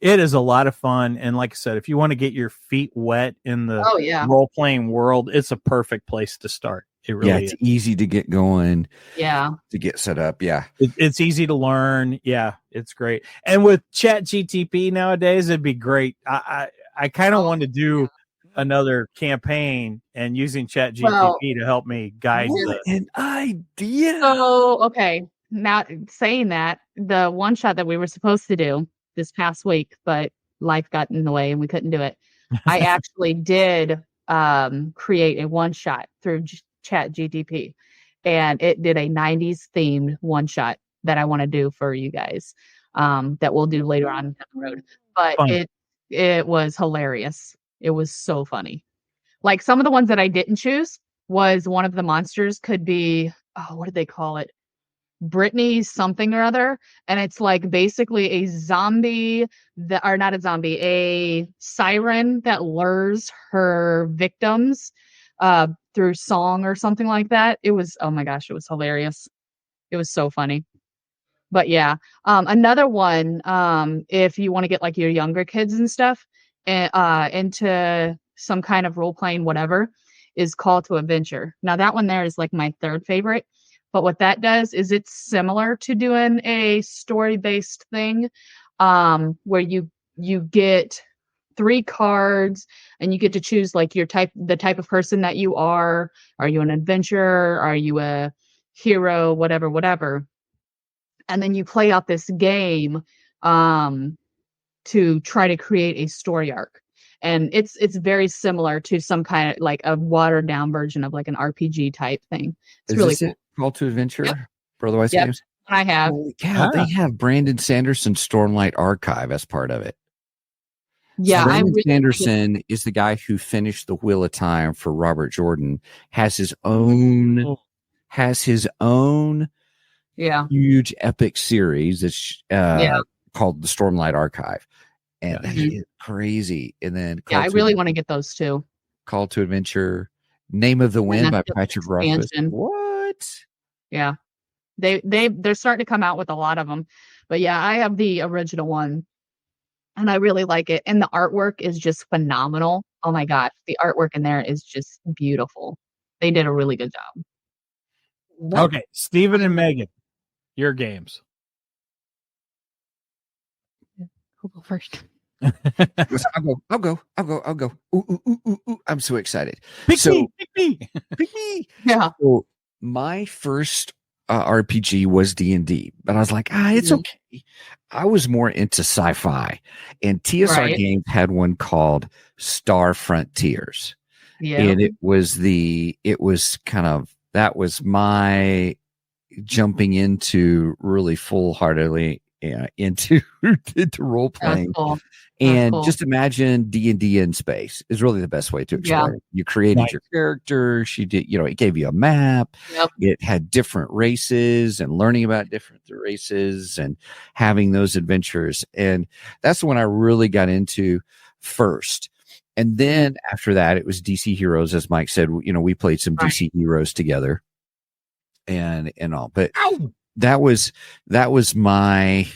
it is a lot of fun. And like I said, if you want to get your feet wet in the Oh yeah, role-playing world, it's a perfect place to start. It really it's is. easy to get going, yeah. to get set up. Yeah. It's easy to learn. Yeah, it's great. And with Chat GTP nowadays, it'd be great. I kind of want to do another campaign and using Chat GTP Well, to help me guide What the. an idea. So okay, now saying that, the one shot that we were supposed to do this past week, but life got in the way and we couldn't do it. I actually did create a one shot through Chat GTP, and it did a 90s themed one shot that I want to do for you guys. That we'll do later on down the road. But Fun. it was hilarious. It was so funny. Like some of the ones that I didn't choose was one of the monsters could be, oh, what did they call it? Brittany something or other. And it's like basically a zombie that, or not a zombie, a siren that lures her victims through song or something like that. It was, oh my gosh, it was hilarious. It was so funny. But yeah, another one, if you want to get like your younger kids and stuff into some kind of role playing, whatever, is Call to Adventure. Now that one there is like my third favorite. But what that does is it's similar to doing a story based thing, where you get 3 cards and you get to choose like the type of person that you are. Are you an adventurer? Are you a hero? Whatever. And then you play out this game to try to create a story arc. And it's very similar to some kind of like a watered down version of like an RPG type thing. It's Is really this cool. it? Call to Adventure Yep. for Otherwise Yep. Games? I have. Holy cow, they have Brandon Sanderson's Stormlight Archive as part of it. Yeah, So I Brandon really Sanderson is the guy who finished the Wheel of Time for Robert Jordan, has his own yeah. huge epic series that's called the Stormlight Archive. And that is crazy. And then Yeah, I really want to get those too. Call to Adventure, Name of the Wind by that's the Patrick Rothfuss. expansion. What? Yeah. They're starting to come out with a lot of them. But yeah, I have the original one and I really like it. And the artwork is just phenomenal. Oh my gosh, the artwork in there is just beautiful. They did a really good job. Okay, Stephen and Megan, your games. Who'll go first? I'll go. Ooh, I'm so excited. Pick me. Pick me. Yeah. So my first RPG was D&D, but I was like, it's okay. I was more into sci-fi, and TSR Right. Games had one called Star Frontiers. Yeah. And that was my jumping into really full-heartedly into role playing. That's cool. And cool. just imagine D&D in space is really the best way to explain it. You created your character. She did, it gave you a map. Yep. It had different races and learning about different races and having those adventures. And that's when I really got into first. And then after that, it was DC Heroes, as Mike said. We played some DC Heroes together, and all. But that was my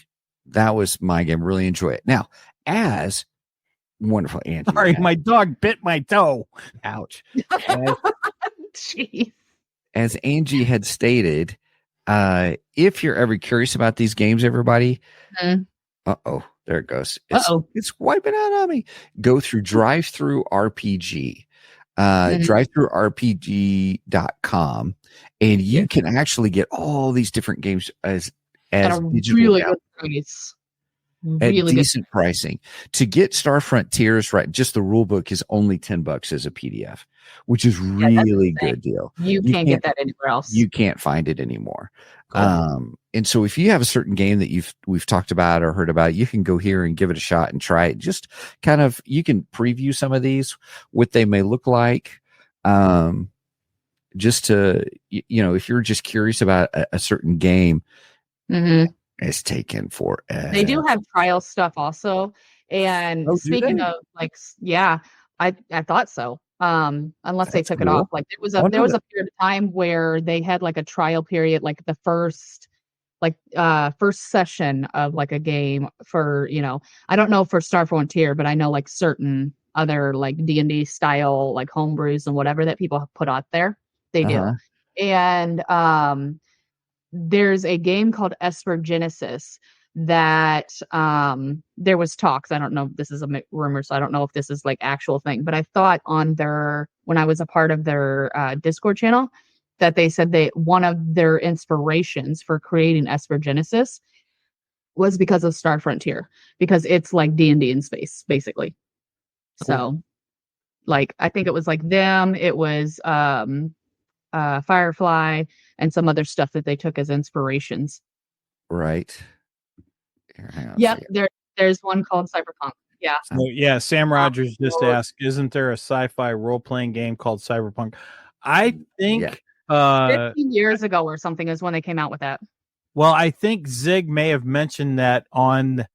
game. Really enjoy it. Now, as wonderful Angie, Sorry, my dog bit my toe. Ouch. Jeez. As Angie had stated, if you're ever curious about these games, everybody, There it goes. Uh-oh. It's wiping out on me. Go through drive-through RPG. drive-through-rpg.com, and you can actually get all these different games as At a digital really downloads good price. at Really good. decent pricing. To get Star Frontiers, right, just the rule book is only $10 as a PDF, which is really good deal. You can't get that anywhere else. You can't find it anymore. Cool. And so if you have a certain game that we've talked about or heard about, you can go here and give it a shot and try it. Just kind of, you can preview some of these, what they may look like. Just to, if you're just curious about a certain game, it's taken forever. They do have trial stuff also. And speaking of I thought so. Unless they took it off. Like there was a period of time where they had like a trial period, like the first session of like a game for, I don't know for Star Frontier, but I know like certain other like D&D style like homebrews and whatever that people have put out there. They do. And there's a game called Esper Genesis that there was talks. I don't know if this is a rumor, so I don't know if this is like actual thing, but I thought when I was a part of their Discord channel that they said one of their inspirations for creating Esper Genesis was because of Star Frontier, because it's like D&D in space, basically. Cool. So like, I think it was like them, it was Firefly and some other stuff that they took as inspirations. Right. Yep. There's one called Cyberpunk. Yeah. So, yeah. Sam Rogers just asked, isn't there a sci-fi role-playing game called Cyberpunk? I think 15 years ago or something is when they came out with that. Well, I think Zig may have mentioned that on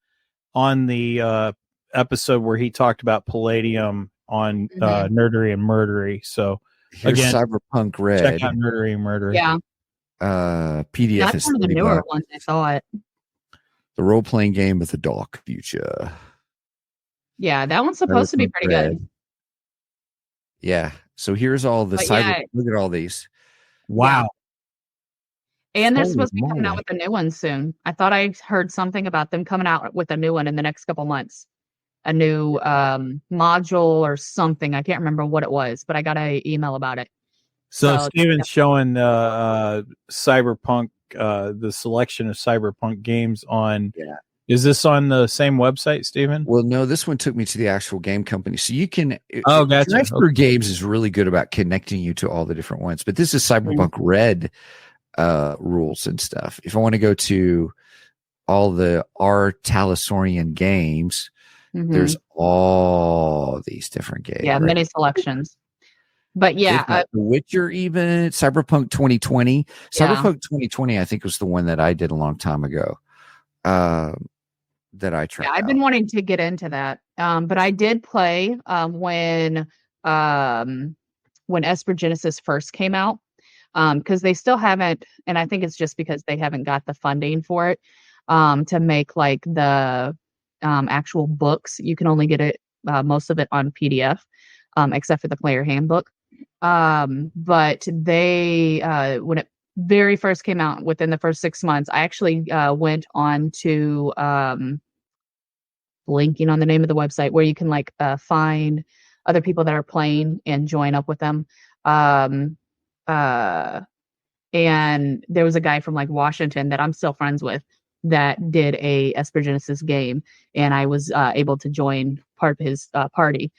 the episode where he talked about Palladium on Nerdery and Murdery. So here's again, Cyberpunk Red. Check out Nerdery and Murdery. Yeah. PDF that's is one of the newer ones. I saw it. The role-playing game with the dark future. Yeah, that one's supposed to be pretty good. Yeah. So here's all the look at all these. Wow. Yeah. And they're supposed to be coming out with a new one soon. I thought I heard something about them coming out with a new one in the next couple months. A new module or something. I can't remember what it was, but I got an email about it. So Steven's showing Cyberpunk, the selection of Cyberpunk games on. Yeah. Is this on the same website, Steven? Well, no, this one took me to the actual game company. So you can. Gotcha. Drive-through Games is really good about connecting you to all the different ones. But this is Cyberpunk Red rules and stuff. If I want to go to all the R. Talisorian games, there's all these different games. Yeah, many selections. But yeah, The Witcher, even Cyberpunk 2020. Cyberpunk 2020, I think, was the one that I did a long time ago. That I tried. Yeah, I've been wanting to get into that. But I did play when Esper Genesis first came out. Because they still haven't, and I think it's just because they haven't got the funding for it to make like the actual books. You can only get it most of it on PDF, except for the player handbook. But they when it very first came out, within the first 6 months, I actually went on to blanking on the name of the website where you can like find other people that are playing and join up with them. And there was a guy from like Washington that I'm still friends with that did a Esper Genesis game, and I was able to join part of his party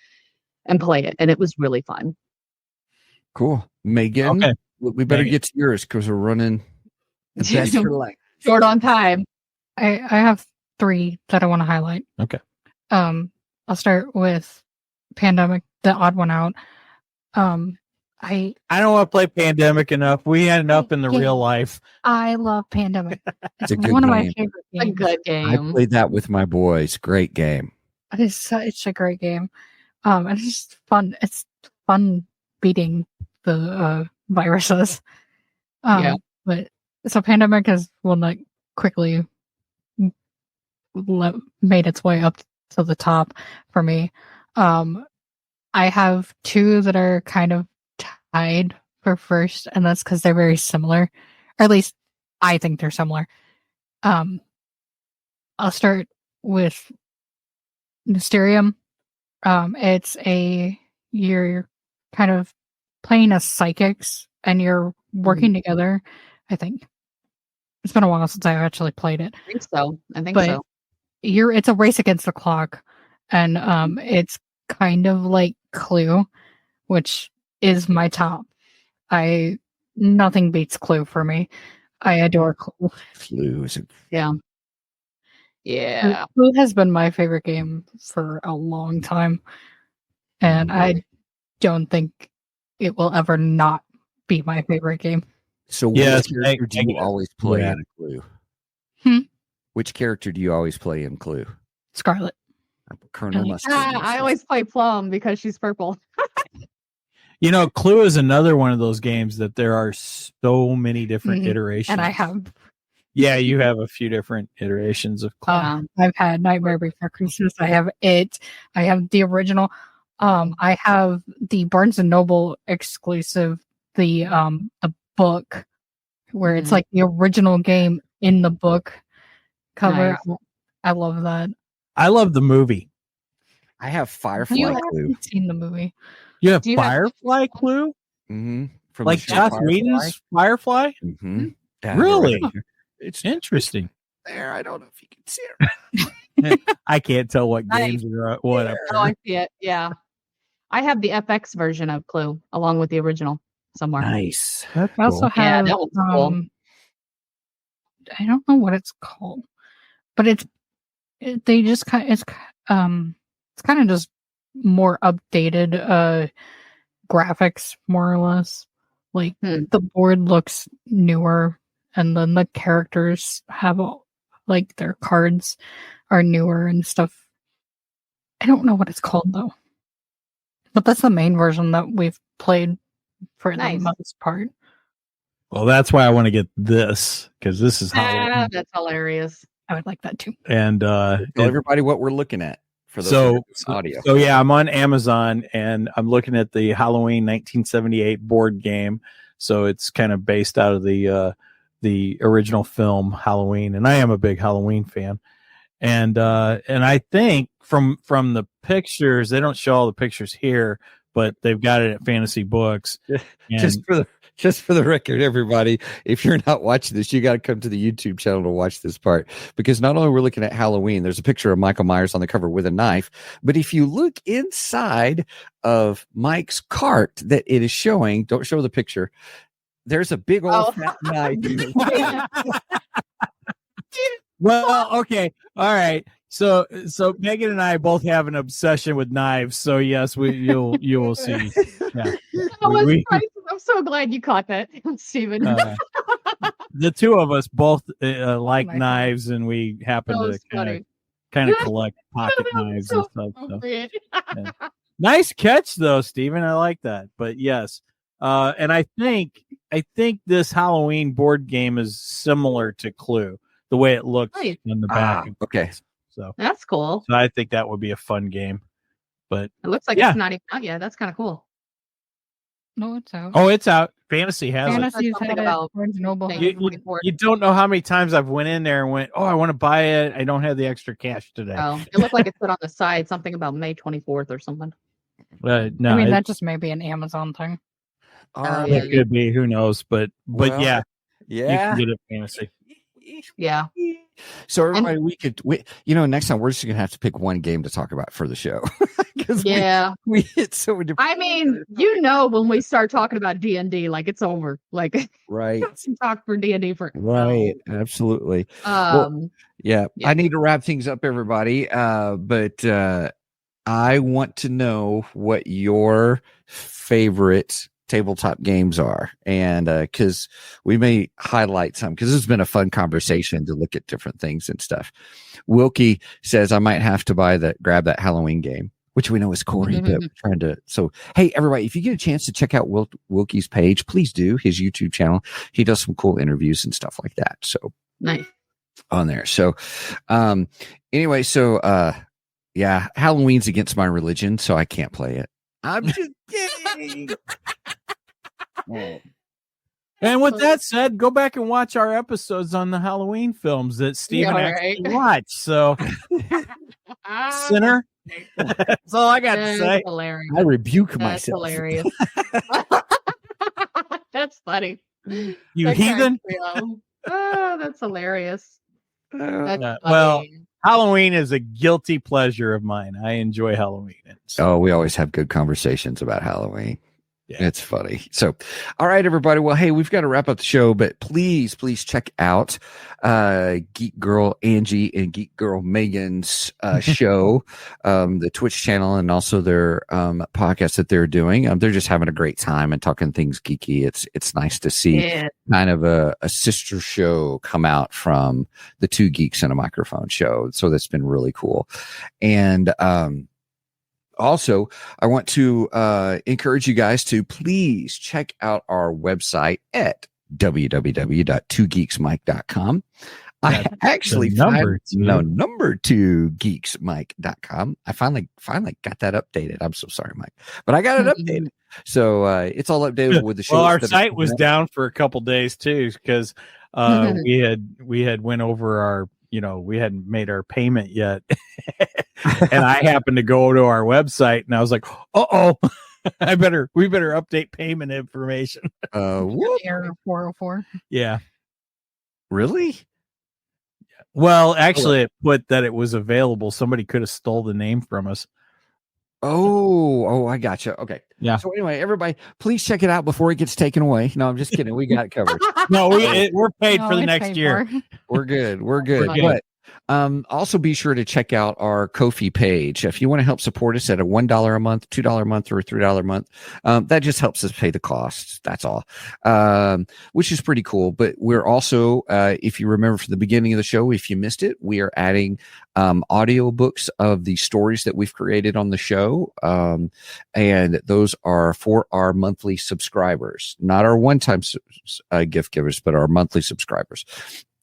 and play it, and it was really fun. Cool. Megan, okay. We better get to yours because we're running short on time. I have 3 that I want to highlight. Okay. I'll start with Pandemic, the odd one out. I don't want to play Pandemic enough. We end up in the real life. I love Pandemic. It's a good one game. of my favorite games. A good game. I played that with my boys. Great game. It's a great game. And it's just fun. It's fun beating the viruses. But so Pandemic has quickly made its way up to the top for me. I have 2 that are kind of tied for first, and that's because they're very similar, or at least I think they're similar. I'll start with Mysterium. You're kind of playing as psychics and you're working together. I think it's been a while since I actually played it. I think so. But it's a race against the clock, and it's kind of like Clue, which is my top. Nothing beats Clue for me. I adore Clue. Clue is Yeah. Clue has been my favorite game for a long time, and I don't think it will ever not be my favorite game. So which character do you always play in Clue? Which character do you always play in Clue? Scarlet. Colonel Mustard. I always play Plum because she's purple. Clue is another one of those games that there are so many different iterations. And I have. Yeah, you have a few different iterations of Clue. I've had Nightmare Before Christmas. I have it. I have the original. I have the Barnes and Noble exclusive, the book, where it's like the original game in the book cover. Nice. I love that. I love the movie. I have Firefly you Clue. Haven't seen the movie? You have Firefly Clue? Mm-hmm. Like Joss Whedon's Firefly? Mm-hmm. Really? It's interesting. There, I don't know if you can see it. I can't tell what games are what. Oh, I see it. Yeah. I have the FX version of Clue along with the original somewhere. Nice. I also have that one's cool. I don't know what it's called, but it's kind of just more updated graphics, more or less. Like the board looks newer, and then the characters have like their cards are newer and stuff. I don't know what it's called though, but that's the main version that we've played for the most part. Well, that's why I want to get this, because this is Halloween. That's hilarious. I would like that too. And tell everybody what we're looking at for those audio. So yeah, I'm on Amazon and I'm looking at the Halloween 1978 board game. So it's kind of based out of the original film Halloween, and I am a big Halloween fan. And I think from the pictures, they don't show all the pictures here, but they've got it at Fantasy Books. Just for the record, everybody, if you're not watching this, you got to come to the YouTube channel to watch this part, because not only we're looking at Halloween, there's a picture of Michael Myers on the cover with a knife, but if you look inside of Mike's cart that it is showing, don't show the picture, there's a big old fat knife. Well, okay. All right. So Megan and I both have an obsession with knives. So yes, you will see. Yeah. I'm so glad you caught that, Stephen. The two of us both like knives, and we happen to kind of collect pocket knives and stuff. So. Yeah. Nice catch, though, Stephen. I like that. But yes, and I think this Halloween board game is similar to Clue, the way it looks in the back. Okay. So that's cool. So I think that would be a fun game. But it looks like it's not even out yet. That's kind of cool. No, it's out. Oh, it's out. Fantasy has Fantasy's it. about You don't know how many times I've went in there and went, oh, I want to buy it. I don't have the extra cash today. Oh, it looked like it put on the side something about May 24th or something. No, I mean, that just may be an Amazon thing. It could be. Who knows? But yeah, you can get it Fantasy. Yeah. So everybody, next time we're just gonna have to pick one game to talk about for the show. we hit so many. I mean, when we start talking about D&D, like it's over. Like right. Talk for D&D for right. Absolutely. I need to wrap things up, everybody. But I want to know what your favorite tabletop games are, and because we may highlight some, because it's been a fun conversation to look at different things and stuff. Wilkie says I might have to grab that Halloween game, which we know is Corey, but we're trying to. So hey, everybody, if you get a chance to check out Wilkie's page, please do. His YouTube channel, he does some cool interviews and stuff like that. So nice on there. So anyway, Halloween's against my religion, so I can't play it. I'm just kidding. And with that said, go back and watch our episodes on the Halloween films that Stephen actually watched. So, Sinner, That's all I got to That's say. hilarious. I rebuke That's myself. hilarious. That's funny. You That cracks heathen. me up. Oh, that's hilarious. That's Well, funny. Halloween is a guilty pleasure of mine. I enjoy Halloween. Oh, we always have good conversations about Halloween. Yeah. It's funny. So, all right, everybody. Well, hey, we've got to wrap up the show, but please check out Geek Girl Angie and Geek Girl Megan's show, the Twitch channel, and also their podcast that they're doing. They're just having a great time and talking things geeky. It's nice to see kind of a sister show come out from the Two Geeks and a Microphone show. So that's been really cool. And also, I want to encourage you guys to please check out our website at www.twogeeksmike.com. I actually number 2 geeksmike.com. I finally got that updated. I'm so sorry, Mike, but I got it updated. So it's all updated with the show. Well, our site was down for a couple days too because we had went over our, we hadn't made our payment yet. And I happened to go to our website and I was like, we better update payment information. Error 404. Yeah. Really? Well, actually it put that it was available. Somebody could have stole the name from us. Oh, I gotcha. Okay. Yeah. So anyway, everybody, please check it out before it gets taken away. No, I'm just kidding. We got it covered. No, we're paid for the next year. We're good. But also be sure to check out our Ko-fi page. If you want to help support us at a $1 a month, $2 a month, or $3 a month, that just helps us pay the costs. That's all, which is pretty cool. But we're also, if you remember from the beginning of the show, if you missed it, we are adding audio books of the stories that we've created on the show. And those are for our monthly subscribers, not our one-time gift givers, but our monthly subscribers.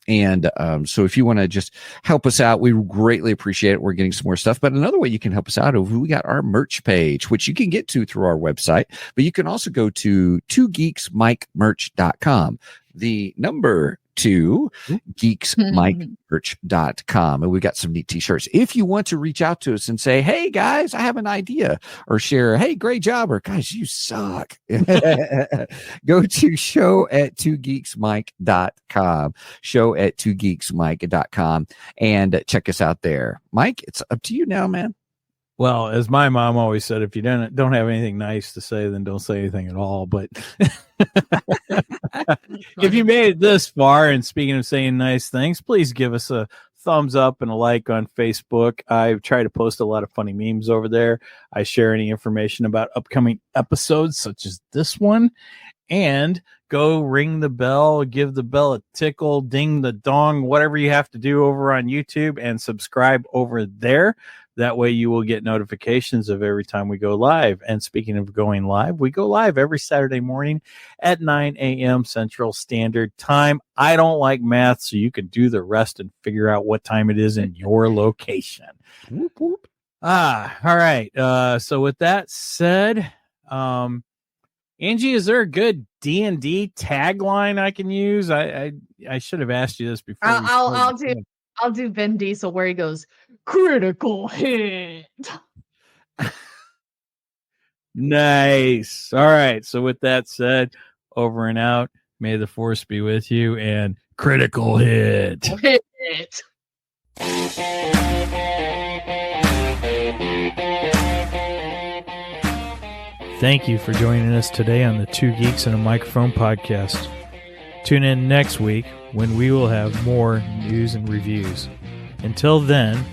And so if you want to just help us out, we greatly appreciate it. We're getting some more stuff. But another way you can help us out is we got our merch page, which you can get to through our website. But you can also go to 2geeksmikemerch.com. The number 2 geeksmikemerch.com. And we got some neat t-shirts. If you want to reach out to us and say, hey guys, I have an idea, or share, hey, great job, or guys, you suck. Go to show@2geeksmike.com, show@2geeksmike.com, and check us out there. Mike, it's up to you now, man. Well, as my mom always said, if you don't have anything nice to say, then don't say anything at all. But if you made it this far, and speaking of saying nice things, please give us a thumbs up and a like on Facebook. I try to post a lot of funny memes over there. I share any information about upcoming episodes, such as this one. And go ring the bell, give the bell a tickle, ding the dong, whatever you have to do over on YouTube, and subscribe over there. That way you will get notifications of every time we go live. And speaking of going live, we go live every Saturday morning at 9 a.m. Central Standard Time. I don't like math, so you can do the rest and figure out what time it is in your location. Whoop, whoop. All right. So with that said, Angie, is there a good D&D tagline I can use? I should have asked you this before. I'll do Vin Diesel where he goes, critical hit. Nice. All right. So with that said, over and out. May the force be with you, and critical hit. Hit. Thank you for joining us today on the Two Geeks and a Microphone podcast. Tune in next week when we will have more news and reviews. Until then,